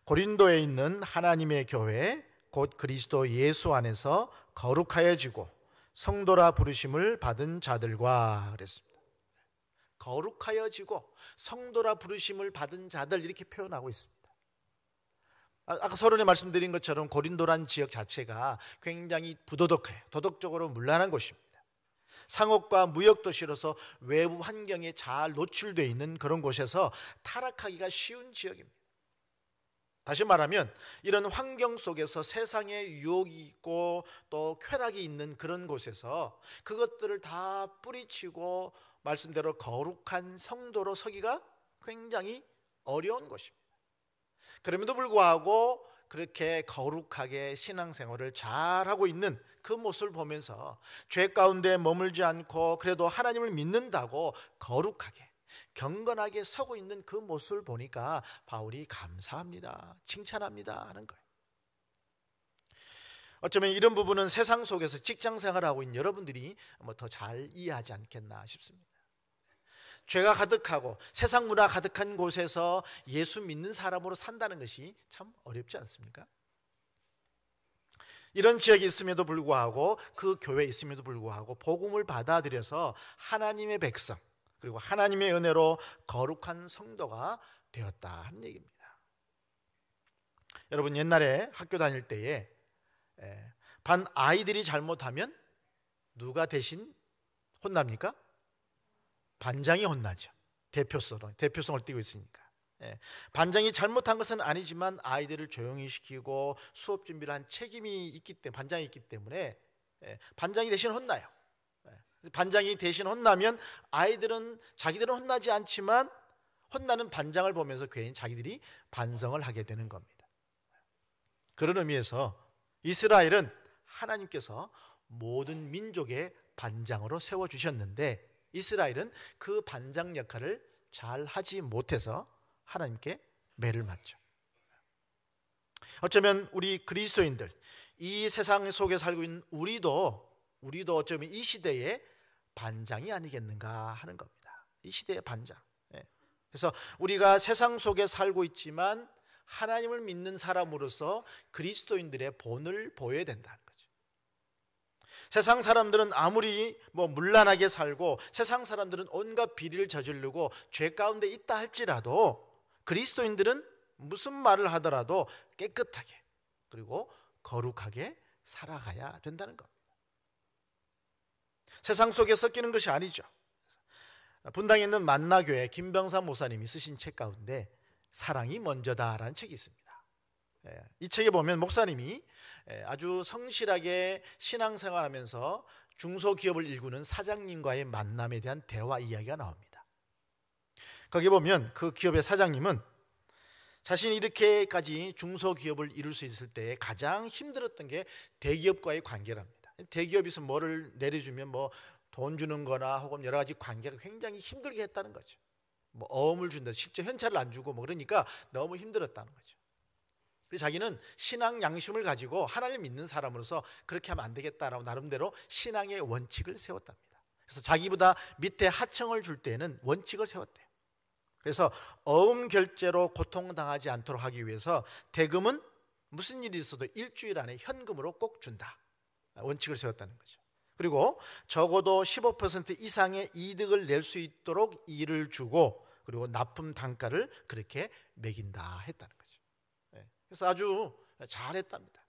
고린도에 있는 하나님의 교회 곧 그리스도 예수 안에서 거룩하여지고 성도라 부르심을 받은 자들과 그랬습니다. 거룩하여지고 성도라 부르심을 받은 자들, 이렇게 표현하고 있습니다. 아까 서론에 말씀드린 것처럼 고린도란 지역 자체가 굉장히 부도덕해요. 도덕적으로 문란한 곳입니다. 상업과 무역 도시로서 외부 환경에 잘 노출되어 있는 그런 곳에서 타락하기가 쉬운 지역입니다. 다시 말하면 이런 환경 속에서 세상의 유혹이 있고 또 쾌락이 있는 그런 곳에서 그것들을 다 뿌리치고 말씀대로 거룩한 성도로 서기가 굉장히 어려운 것입니다. 그럼에도 불구하고 그렇게 거룩하게 신앙생활을 잘하고 있는 그 모습을 보면서 죄 가운데 머물지 않고 그래도 하나님을 믿는다고 거룩하게 경건하게 서고 있는 그 모습을 보니까 바울이 감사합니다, 칭찬합니다 하는 거예요. 어쩌면 이런 부분은 세상 속에서 직장생활하고 있는 여러분들이 더 잘 이해하지 않겠나 싶습니다. 죄가 가득하고 세상 문화 가득한 곳에서 예수 믿는 사람으로 산다는 것이 참 어렵지 않습니까? 이런 지역이 있음에도 불구하고 그 교회에 있음에도 불구하고 복음을 받아들여서 하나님의 백성 그리고 하나님의 은혜로 거룩한 성도가 되었다 하는 얘기입니다. 여러분, 옛날에 학교 다닐 때에 반 아이들이 잘못하면 누가 대신 혼납니까? 반장이 혼나죠. 대표성을 띠고 있으니까. 반장이 잘못한 것은 아니지만 아이들을 조용히 시키고 수업 준비를 한 책임이 있기 때문에, 반장이 있기 때문에 반장이 대신 혼나요. 반장이 대신 혼나면 아이들은 자기들은 혼나지 않지만 혼나는 반장을 보면서 괜히 자기들이 반성을 하게 되는 겁니다. 그런 의미에서 이스라엘은 하나님께서 모든 민족의 반장으로 세워주셨는데 이스라엘은 그 반장 역할을 잘 하지 못해서 하나님께 매를 맞죠. 어쩌면 우리 그리스도인들, 이 세상 속에 살고 있는 우리도 어쩌면 이 시대의 반장이 아니겠는가 하는 겁니다. 이 시대의 반장. 그래서 우리가 세상 속에 살고 있지만 하나님을 믿는 사람으로서 그리스도인들의 본을 보여야 된다는 거죠. 세상 사람들은 아무리 문란하게 살고 세상 사람들은 온갖 비리를 저지르고 죄 가운데 있다 할지라도 그리스도인들은 무슨 말을 하더라도 깨끗하게 그리고 거룩하게 살아가야 된다는 겁니다. 세상 속에 섞이는 것이 아니죠. 분당에 있는 만나교회 김병삼 목사님이 쓰신 책 가운데 사랑이 먼저다라는 책이 있습니다. 이 책에 보면 목사님이 아주 성실하게 신앙생활하면서 중소기업을 일구는 사장님과의 만남에 대한 대화 이야기가 나옵니다. 거기 보면 그 기업의 사장님은 자신이 이렇게까지 중소기업을 이룰 수 있을 때 가장 힘들었던 게 대기업과의 관계랍니다. 대기업에서 뭐를 내려주면 돈 주는 거나 혹은 여러 가지 관계가 굉장히 힘들게 했다는 거죠. 어음을 준다, 실제 현찰을 안 주고 그러니까 너무 힘들었다는 거죠. 그래서 자기는 신앙 양심을 가지고 하나님을 믿는 사람으로서 그렇게 하면 안 되겠다라고 나름대로 신앙의 원칙을 세웠답니다. 그래서 자기보다 밑에 하청을 줄 때는 원칙을 세웠대요. 그래서 어음 결제로 고통당하지 않도록 하기 위해서 대금은 무슨 일이 있어도 일주일 안에 현금으로 꼭 준다, 원칙을 세웠다는 거죠. 그리고 적어도 15% 이상의 이득을 낼 수 있도록 일을 주고 그리고 납품 단가를 그렇게 매긴다 했다는 거죠. 그래서 아주 잘했답니다.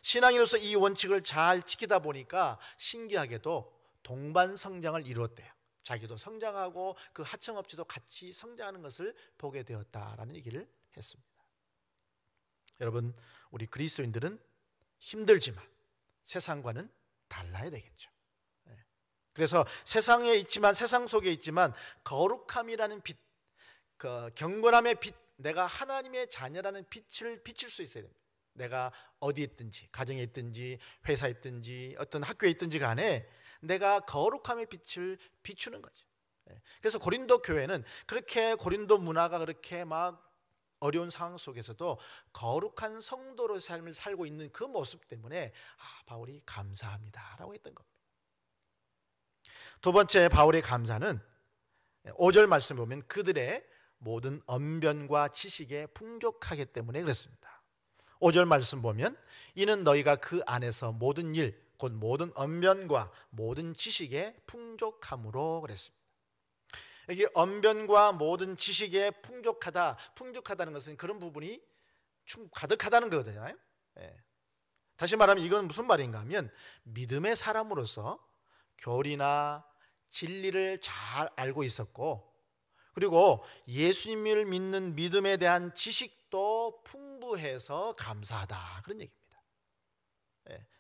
신앙인으로서 이 원칙을 잘 지키다 보니까 신기하게도 동반 성장을 이루었대요. 자기도 성장하고 그 하청업체도 같이 성장하는 것을 보게 되었다라는 얘기를 했습니다. 여러분, 우리 그리스도인들은 힘들지만 세상과는 달라야 되겠죠. 그래서 세상에 있지만, 세상 속에 있지만 거룩함이라는 빛, 그 경건함의 빛, 내가 하나님의 자녀라는 빛을 비칠 수 있어야 됩니다. 내가 어디에 있든지, 가정에 있든지 회사에 있든지 어떤 학교에 있든지 간에 내가 거룩함의 빛을 비추는 거죠. 그래서 고린도 교회는 그렇게, 고린도 문화가 그렇게 어려운 상황 속에서도 거룩한 성도로의 삶을 살고 있는 그 모습 때문에 바울이 감사합니다 라고 했던 겁니다. 두 번째 바울의 감사는 5절 말씀 보면 그들의 모든 언변과 지식에 풍족하기 때문에 그랬습니다. 5절 말씀 보면 이는 너희가 그 안에서 모든 일 곧 모든 언변과 모든 지식에 풍족함으로 그랬습니다. 여기 언변과 모든 지식에 풍족하다는 것은 그런 부분이 가득하다는 거잖아요. 다시 말하면 이건 무슨 말인가 하면 믿음의 사람으로서 교리나 진리를 잘 알고 있었고 그리고 예수님을 믿는 믿음에 대한 지식도 풍부해서 감사하다, 그런 얘기입니다.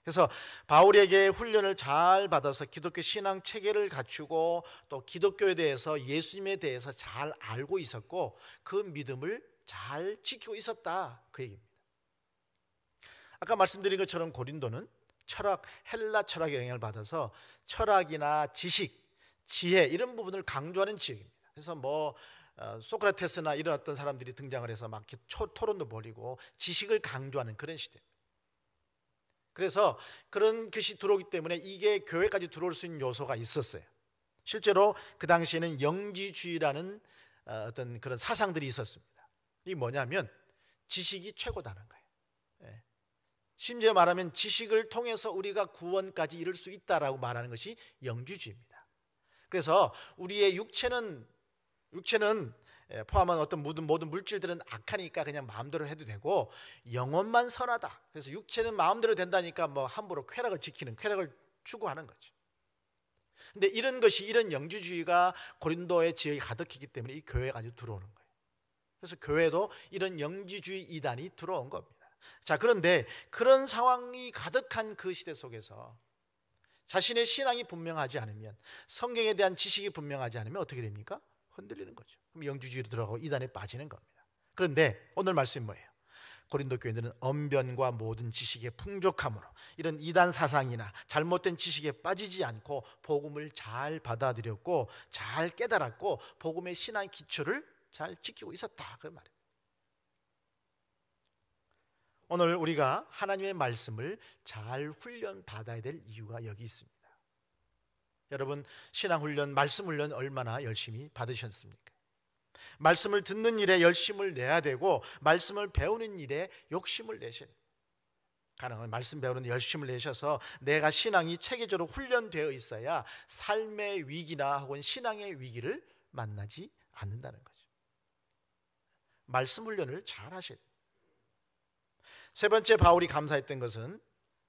그래서 바울에게 훈련을 잘 받아서 기독교 신앙 체계를 갖추고 또 기독교에 대해서, 예수님에 대해서 잘 알고 있었고 그 믿음을 잘 지키고 있었다, 그 얘기입니다. 아까 말씀드린 것처럼 고린도는 철학, 헬라 철학의 영향을 받아서 철학이나 지식, 지혜 이런 부분을 강조하는 지역입니다. 그래서 소크라테스나 이런 어떤 사람들이 등장을 해서 막 토론도 벌이고 지식을 강조하는 그런 시대입니다. 그래서 그런 것이 들어오기 때문에 이게 교회까지 들어올 수 있는 요소가 있었어요. 실제로 그 당시에는 영지주의라는 어떤 그런 사상들이 있었습니다. 이게 뭐냐면 지식이 최고다는 거예요. 심지어 말하면 지식을 통해서 우리가 구원까지 이룰 수 있다라고 말하는 것이 영지주의입니다. 그래서 우리의 육체는 포함한 어떤 모든 물질들은 악하니까 그냥 마음대로 해도 되고 영혼만 선하다. 그래서 육체는 마음대로 된다니까 함부로 쾌락을 추구하는 거죠. 근데 이런 영지주의가 고린도의 지역에 가득했기 때문에 이 교회가 아주 들어오는 거예요. 그래서 교회도 이런 영지주의 이단이 들어온 겁니다. 자, 그런데 그런 상황이 가득한 그 시대 속에서 자신의 신앙이 분명하지 않으면, 성경에 대한 지식이 분명하지 않으면 어떻게 됩니까? 흔들리는 거죠. 그럼 영지주의로 들어가고 이단에 빠지는 겁니다. 그런데 오늘 말씀이 뭐예요? 고린도 교인들은 언변과 모든 지식의 풍족함으로 이런 이단 사상이나 잘못된 지식에 빠지지 않고 복음을 잘 받아들였고 잘 깨달았고 복음의 신앙의 기초를 잘 지키고 있었다, 그 말이에요. 오늘 우리가 하나님의 말씀을 잘 훈련받아야 될 이유가 여기 있습니다. 여러분, 신앙훈련, 말씀훈련 얼마나 열심히 받으셨습니까? 말씀을 듣는 일에 열심을 내야 되고 말씀을 배우는 일에 욕심을 내셔야 됩니다. 가능한 말씀 배우는 열심을 내셔서 내가 신앙이 체계적으로 훈련되어 있어야 삶의 위기나 혹은 신앙의 위기를 만나지 않는다는 거죠. 말씀 훈련을 잘 하셔야 돼요. 세 번째 바울이 감사했던 것은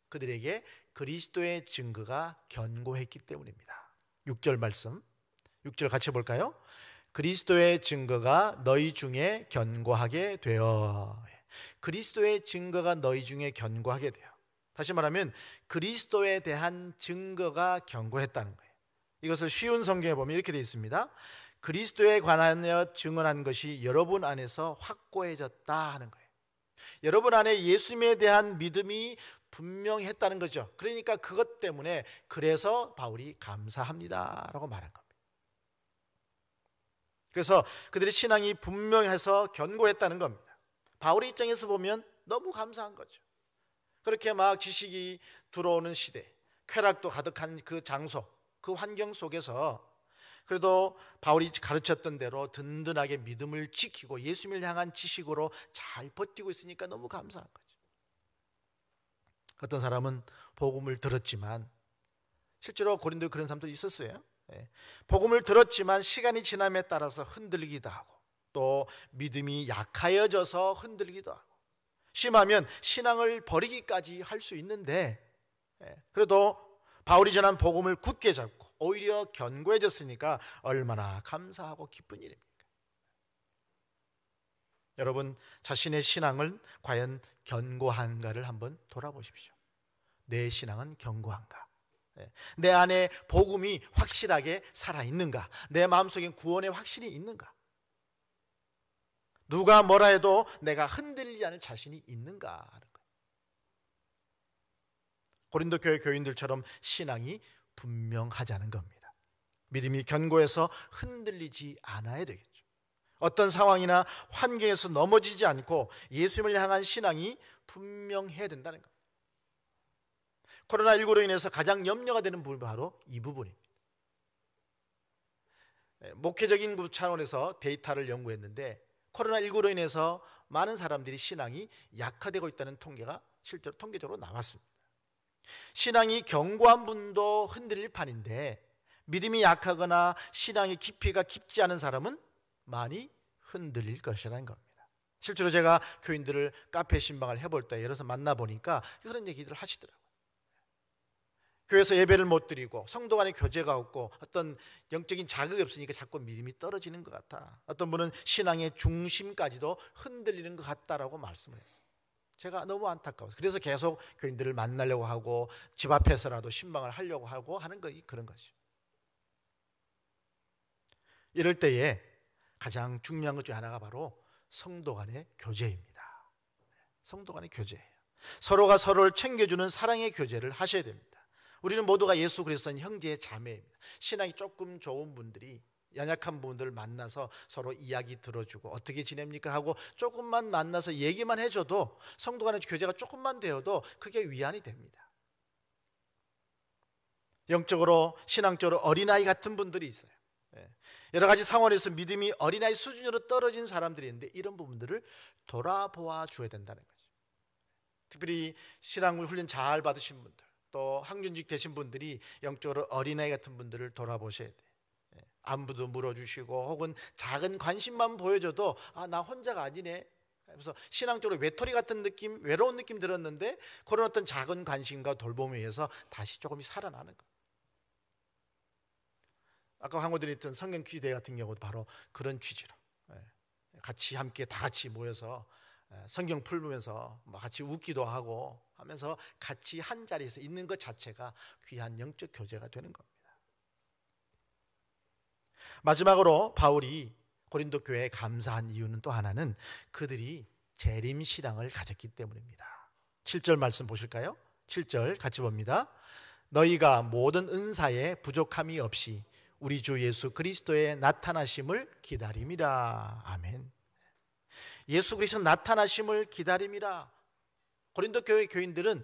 그들에게 그리스도의 증거가 견고했기 때문입니다. 6절 말씀, 6절 같이 볼까요? 그리스도의 증거가 너희 중에 견고하게 되어. 그리스도의 증거가 너희 중에 견고하게 돼요. 다시 말하면 그리스도에 대한 증거가 견고했다는 거예요. 이것을 쉬운 성경에 보면 이렇게 되어 있습니다. 그리스도에 관하여 증언한 것이 여러분 안에서 확고해졌다 하는 거예요. 여러분 안에 예수님에 대한 믿음이 분명했다는 거죠. 그러니까 그것 때문에 그래서 바울이 감사합니다 라고 말한 겁니다. 그래서 그들의 신앙이 분명해서 견고했다는 겁니다. 바울의 입장에서 보면 너무 감사한 거죠. 그렇게 막 지식이 들어오는 시대, 쾌락도 가득한 그 장소, 그 환경 속에서 그래도 바울이 가르쳤던 대로 든든하게 믿음을 지키고 예수님을 향한 지식으로 잘 버티고 있으니까 너무 감사한 거죠. 어떤 사람은 복음을 들었지만, 실제로 고린도에 그런 사람들이 있었어요. 복음을 들었지만 시간이 지남에 따라서 흔들리기도 하고, 또 믿음이 약하여져서 흔들리기도 하고, 심하면 신앙을 버리기까지 할 수 있는데, 그래도 바울이 전한 복음을 굳게 잡고 오히려 견고해졌으니까 얼마나 감사하고 기쁜 일입니까? 여러분, 자신의 신앙을 과연 견고한가를 한번 돌아보십시오. 내 신앙은 견고한가? 내 안에 복음이 확실하게 살아있는가? 내 마음속에 구원의 확신이 있는가? 누가 뭐라 해도 내가 흔들리지 않을 자신이 있는가 하는 거예요. 고린도 교회 교인들처럼 신앙이 분명하자는 겁니다. 믿음이 견고해서 흔들리지 않아야 되겠죠. 어떤 상황이나 환경에서 넘어지지 않고 예수님을 향한 신앙이 분명해야 된다는 겁니다. 코로나19로 인해서 가장 염려가 되는 부분이 바로 이 부분입니다. 목회적인 차원에서 데이터를 연구했는데 코로나19로 인해서 많은 사람들이 신앙이 약화되고 있다는 통계가 실제로 통계적으로 나왔습니다. 신앙이 견고한 분도 흔들릴 판인데 믿음이 약하거나 신앙의 깊이가 깊지 않은 사람은 많이 흔들릴 것이라는 겁니다. 실제로 제가 교인들을 카페 신방을 해볼 때 여기서 만나보니까 그런 얘기들을 하시더라고요. 교회에서 예배를 못 드리고 성도 간의 교제가 없고 어떤 영적인 자극이 없으니까 자꾸 믿음이 떨어지는 것 같아. 어떤 분은 신앙의 중심까지도 흔들리는 것 같다라고 말씀을 했어요. 제가 너무 안타까워서 그래서 계속 교인들을 만나려고 하고 집 앞에서라도 신방을 하려고 하고 하는 거 그런 거죠. 이럴 때에 가장 중요한 것 중 하나가 바로 성도 간의 교제입니다. 성도 간의 교제예요. 서로가 서로를 챙겨주는 사랑의 교제를 하셔야 됩니다. 우리는 모두가 예수 그리스도는 형제 자매입니다. 신앙이 조금 좋은 분들이 연약한 분들을 만나서 서로 이야기 들어주고 어떻게 지냅니까 하고 조금만 만나서 얘기만 해줘도 성도 간의 교제가 조금만 되어도 그게 위안이 됩니다. 영적으로 신앙적으로 어린아이 같은 분들이 있어요. 여러 가지 상황에서 믿음이 어린아이 수준으로 떨어진 사람들이 있는데 이런 부분들을 돌아보아 줘야 된다는 거죠. 특별히 신앙 훈련 잘 받으신 분들, 또 학년직 되신 분들이 영적으로 어린아이 같은 분들을 돌아보셔야 돼요. 안부도 물어주시고 혹은 작은 관심만 보여줘도 나 혼자가 아니네. 그래서 신앙적으로 외톨이 같은 느낌, 외로운 느낌 들었는데 그런 어떤 작은 관심과 돌봄에 의해서 다시 조금씩 살아나는 것. 아까 광고드렸던 성경 퀴즈 대회 같은 경우도 바로 그런 취지로 같이 함께 다 같이 모여서 성경 풀면서 같이 웃기도 하고 하면서 같이 한 자리에서 있는 것 자체가 귀한 영적 교제가 되는 겁니다. 마지막으로 바울이 고린도 교회에 감사한 이유는 또 하나는 그들이 재림신앙을 가졌기 때문입니다. 7절 말씀 보실까요? 7절 같이 봅니다. 너희가 모든 은사에 부족함이 없이 우리 주 예수 그리스도의 나타나심을 기다림이라. 아멘. 예수 그리스도 나타나심을 기다림이라. 고린도 교회 교인들은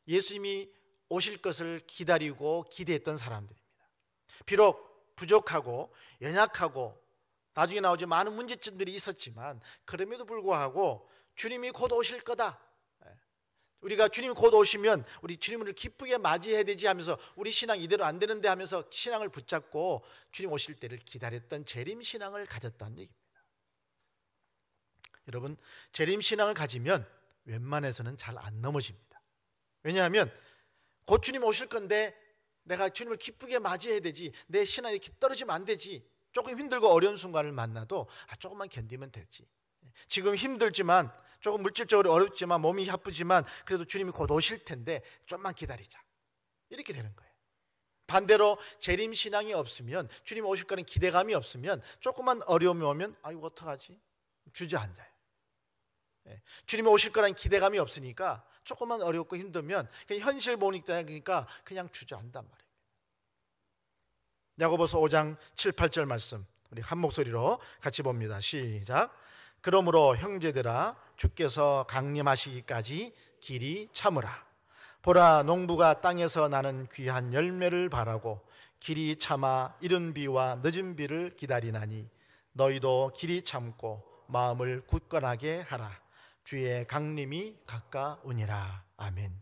예수님이 오실 것을 기다리고 기대했던 사람들입니다. 비록 부족하고 연약하고 나중에 나오지 많은 문제점들이 있었지만 그럼에도 불구하고 주님이 곧 오실 거다. 우리가 주님이 곧 오시면 우리 주님을 기쁘게 맞이해야 되지 하면서 우리 신앙 이대로 안 되는데 하면서 신앙을 붙잡고 주님 오실 때를 기다렸던 재림신앙을 가졌다는 얘기입니다. 여러분, 재림신앙을 가지면 웬만해서는 잘 안 넘어집니다. 왜냐하면 곧 주님 오실 건데 내가 주님을 기쁘게 맞이해야 되지, 내 신앙이 떨어지면 안 되지, 조금 힘들고 어려운 순간을 만나도 조금만 견디면 되지, 지금 힘들지만 조금 물질적으로 어렵지만 몸이 아프지만 그래도 주님이 곧 오실 텐데 좀만 기다리자, 이렇게 되는 거예요. 반대로 재림신앙이 없으면, 주님 오실 거는 기대감이 없으면 조금만 어려움이 오면 이거 어떡하지? 주저앉아요. 주님이 오실 거라는 기대감이 없으니까 조금만 어렵고 힘들면 그냥 현실 보니까 그냥 주저앉단 말이에요. 야고보서 5장 7, 8절 말씀 우리 한 목소리로 같이 봅니다. 시작. 그러므로 형제들아, 주께서 강림하시기까지 길이 참으라. 보라, 농부가 땅에서 나는 귀한 열매를 바라고 길이 참아 이른 비와 늦은 비를 기다리나니 너희도 길이 참고 마음을 굳건하게 하라. 주의 강림이 가까우니라. 아멘.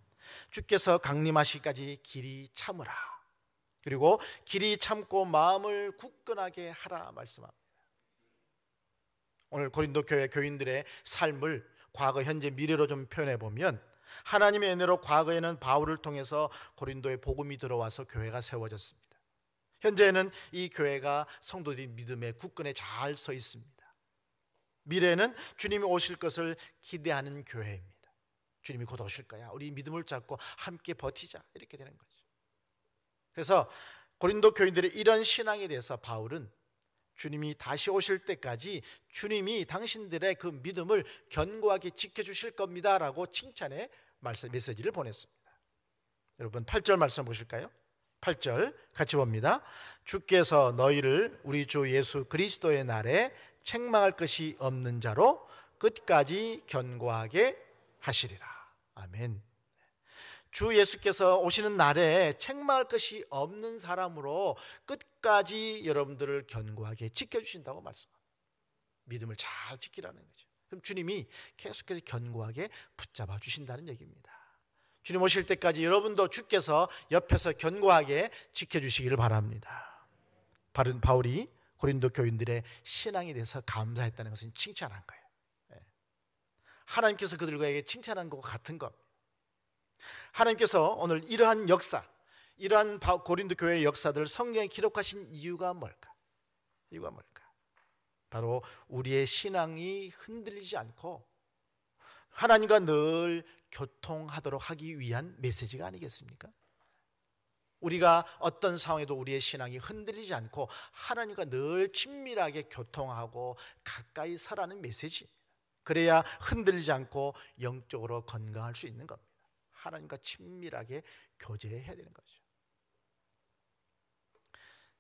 주께서 강림하시기까지 길이 참으라. 그리고 길이 참고 마음을 굳건하게 하라 말씀합니다. 오늘 고린도 교회 교인들의 삶을 과거, 현재, 미래로 좀 표현해 보면, 하나님의 은혜로 과거에는 바울을 통해서 고린도에 복음이 들어와서 교회가 세워졌습니다. 현재는 이 교회가 성도들이 믿음에 굳건히 잘 서 있습니다. 미래는 주님이 오실 것을 기대하는 교회입니다. 주님이 곧 오실 거야, 우리 믿음을 잡고 함께 버티자, 이렇게 되는 거죠. 그래서 고린도 교인들의 이런 신앙에 대해서 바울은 주님이 다시 오실 때까지 주님이 당신들의 그 믿음을 견고하게 지켜주실 겁니다 라고 칭찬의 메시지를 보냈습니다. 여러분 8절 말씀 보실까요? 8절 같이 봅니다. 주께서 너희를 우리 주 예수 그리스도의 날에 책망할 것이 없는 자로 끝까지 견고하게 하시리라. 아멘. 주 예수께서 오시는 날에 책망할 것이 없는 사람으로 끝까지 여러분들을 견고하게 지켜주신다고 말씀합니다. 믿음을 잘 지키라는 거죠. 그럼 주님이 계속해서 견고하게 붙잡아 주신다는 얘기입니다. 주님 오실 때까지 여러분도 주께서 옆에서 견고하게 지켜주시기를 바랍니다. 바울이 고린도 교인들의 신앙에 대해서 감사했다는 것은 칭찬한 거예요. 하나님께서 그들에게 칭찬한 것과 같은 겁니다. 하나님께서 오늘 이러한 역사, 이러한 고린도 교회의 역사들을 성경에 기록하신 이유가 뭘까? 이유가 뭘까? 바로 우리의 신앙이 흔들리지 않고 하나님과 늘 교통하도록 하기 위한 메시지가 아니겠습니까? 우리가 어떤 상황에도 우리의 신앙이 흔들리지 않고 하나님과 늘 친밀하게 교통하고 가까이 서라는 메시지입니다. 그래야 흔들리지 않고 영적으로 건강할 수 있는 겁니다. 하나님과 친밀하게 교제해야 되는 거죠.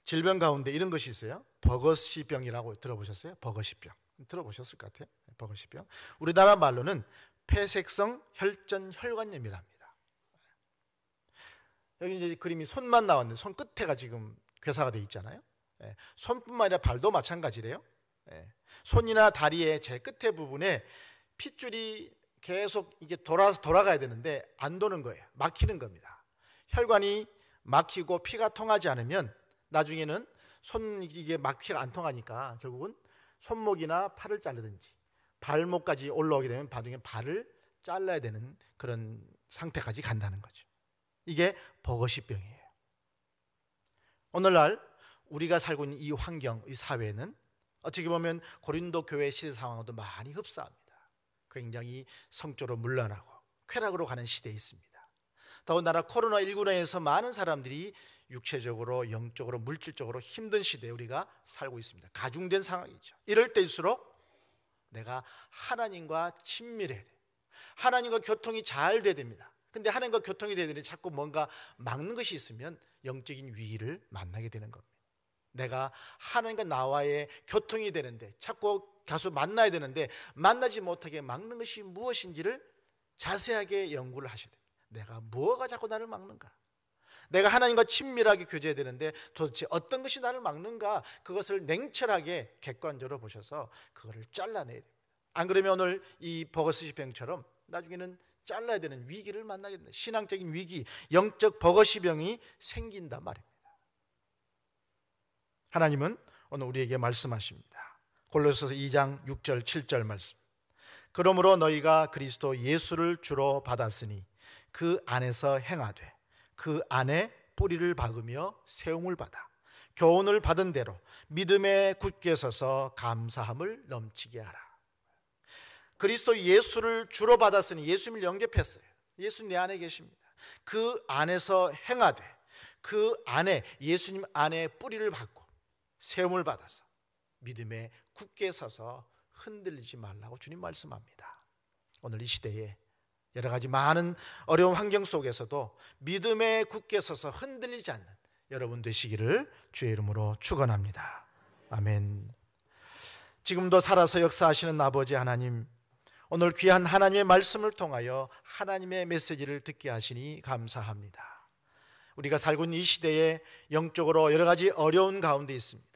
질병 가운데 이런 것이 있어요. 버거시병이라고 들어보셨어요? 버거시병 들어보셨을 것 같아요. 버거시병, 우리나라 말로는 폐색성 혈전 혈관염이랍니다. 여기 이제 그림이 손만 나왔는데 손 끝에가 지금 괴사가 돼 있잖아요. 손뿐만 아니라 발도 마찬가지래요. 손이나 다리의 제 끝에 부분에 핏줄이 계속 이게 돌아가야 되는데 안 도는 거예요. 막히는 겁니다. 혈관이 막히고 피가 통하지 않으면 나중에는 이게 피가 안 통하니까 결국은 손목이나 팔을 자르든지 발목까지 올라오게 되면 나중에 발을 잘라야 되는 그런 상태까지 간다는 거죠. 이게 버거시병이에요. 오늘날 우리가 살고 있는 이 환경, 이 사회는 어떻게 보면 고린도 교회 시대 상황과도 많이 흡사합니다. 굉장히 성적으로 문란하고 쾌락으로 가는 시대에 있습니다. 더군다나 코로나19로 인해서 많은 사람들이 육체적으로, 영적으로, 물질적으로 힘든 시대에 우리가 살고 있습니다. 가중된 상황이죠. 이럴 때일수록 내가 하나님과 친밀해야 돼요. 하나님과 교통이 잘 돼야 됩니다. 근데 하나님과 교통이 돼야 되는데 자꾸 뭔가 막는 것이 있으면 영적인 위기를 만나게 되는 겁니다. 내가 하나님과 나와의 교통이 되는데 자꾸 가서 만나야 되는데 만나지 못하게 막는 것이 무엇인지를 자세하게 연구를 하셔야 됩니다. 내가 뭐가 자꾸 나를 막는가? 내가 하나님과 친밀하게 교제해야 되는데 도대체 어떤 것이 나를 막는가? 그것을 냉철하게 객관적으로 보셔서 그거를 잘라내야 됩니다. 안 그러면 오늘 이 버거시병처럼 나중에는 잘라야 되는 위기를 만나게 된다. 신앙적인 위기, 영적 버거시병이 생긴단 말입니다. 하나님은 오늘 우리에게 말씀하십니다. 골로새서 2장 6절 7절 말씀. 그러므로 너희가 그리스도 예수를 주로 받았으니 그 안에서 행하되 그 안에 뿌리를 박으며 세움을 받아 교훈을 받은 대로 믿음에 굳게 서서 감사함을 넘치게 하라. 그리스도 예수를 주로 받았으니 예수님을 영접했어요. 예수님 내 안에 계십니다. 그 안에서 행하되 그 안에 예수님 안에 뿌리를 박고 세움을 받아서 믿음에 굳게 서서 흔들리지 말라고 주님 말씀합니다. 오늘 이 시대에 여러 가지 많은 어려운 환경 속에서도 믿음에 굳게 서서 흔들리지 않는 여러분 되시기를 주의 이름으로 축원합니다. 아멘. 지금도 살아서 역사하시는 아버지 하나님, 오늘 귀한 하나님의 말씀을 통하여 하나님의 메시지를 듣게 하시니 감사합니다. 우리가 살고 있는 이 시대에 영적으로 여러 가지 어려운 가운데 있습니다.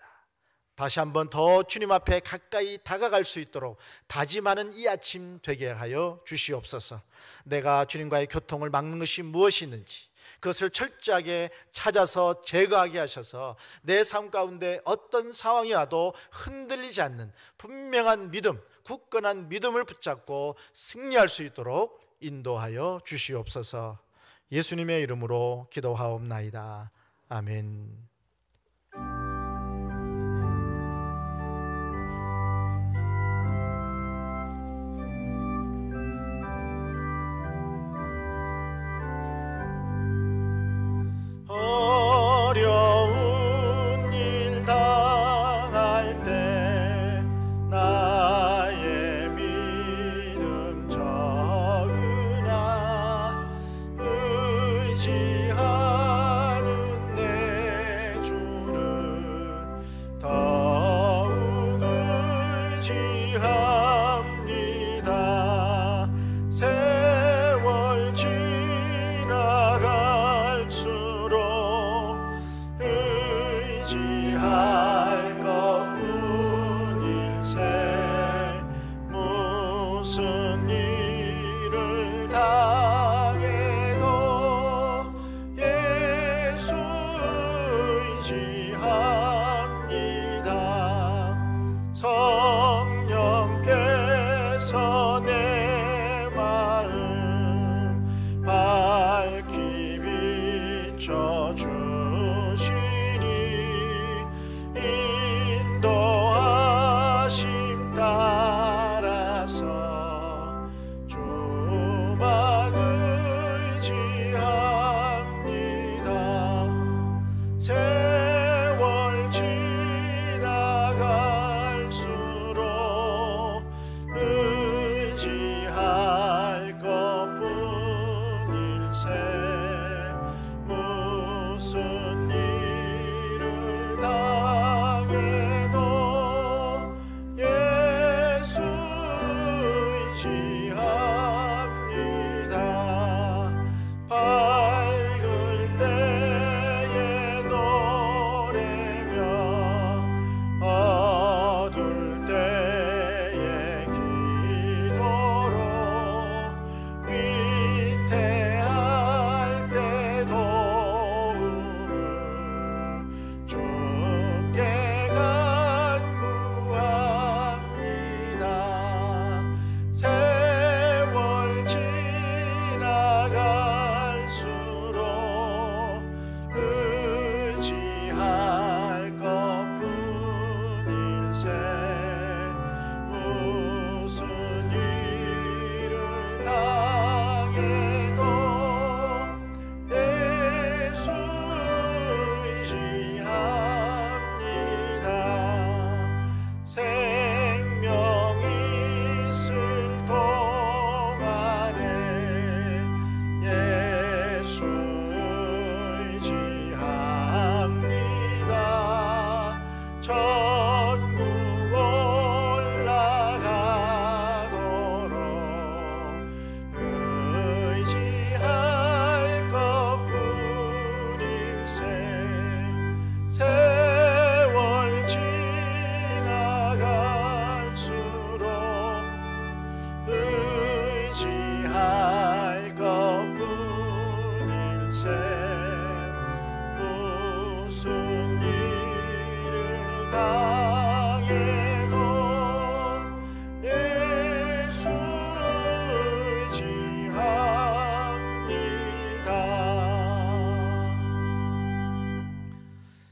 다시 한번 더 주님 앞에 가까이 다가갈 수 있도록 다짐하는 이 아침 되게 하여 주시옵소서. 내가 주님과의 교통을 막는 것이 무엇이 있는지 그것을 철저하게 찾아서 제거하게 하셔서 내 삶 가운데 어떤 상황이 와도 흔들리지 않는 분명한 믿음, 굳건한 믿음을 붙잡고 승리할 수 있도록 인도하여 주시옵소서. 예수님의 이름으로 기도하옵나이다. 아멘. 어려운 일 당할 때 나의 믿음 적으나 의지하는 내 주를 더욱 의지합니다. 세월 지나갈수록 의지할 것뿐일세. 무슨 일을 당해도 예수 의지합니다. 성령께서 내 마음 밝히 비춰주시니 인도하심 따라서 주만 의지합니다. 세월 지나갈수록 의지할 것뿐일세. 무슨 일을 당해도 예수 의지합니다. 밝을 때에 노래며 어두울 때에 기도로 위태할 때 도움을 주께 간구합니다. 세월 지나갈수록 의지할 것뿐일세. 무슨 일을 당해도 예수 의지합니다. 생명 있을 동안에 예수 의지합니다. 천국 올라가도록 의지할 것뿐일세. 세월 지나갈수록 의지할 무슨 일을 당해도 예수 의지합니다.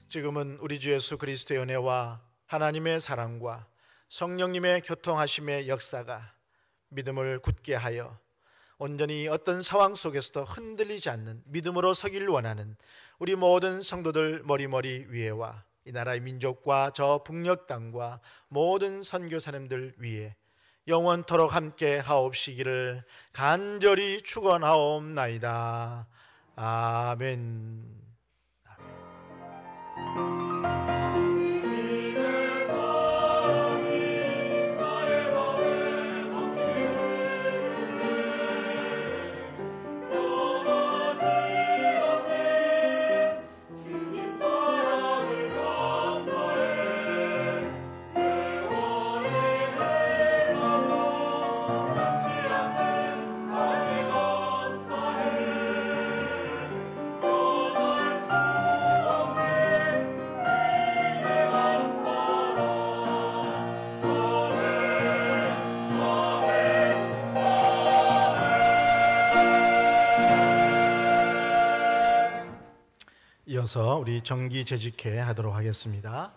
지금은 우리 주 예수 그리스도의 은혜와 하나님의 사랑과 성령님의 교통하심의 역사가 믿음을 굳게 하여 온전히 어떤 상황 속에서도 흔들리지 않는 믿음으로 서길 원하는 우리 모든 성도들 머리머리 위에와 이 나라의 민족과 저 북녘 땅과 모든 선교사님들 위에 영원토록 함께 하옵시기를 간절히 축원하옵나이다. 아멘. 이어서 우리 정기 재직회 하도록 하겠습니다.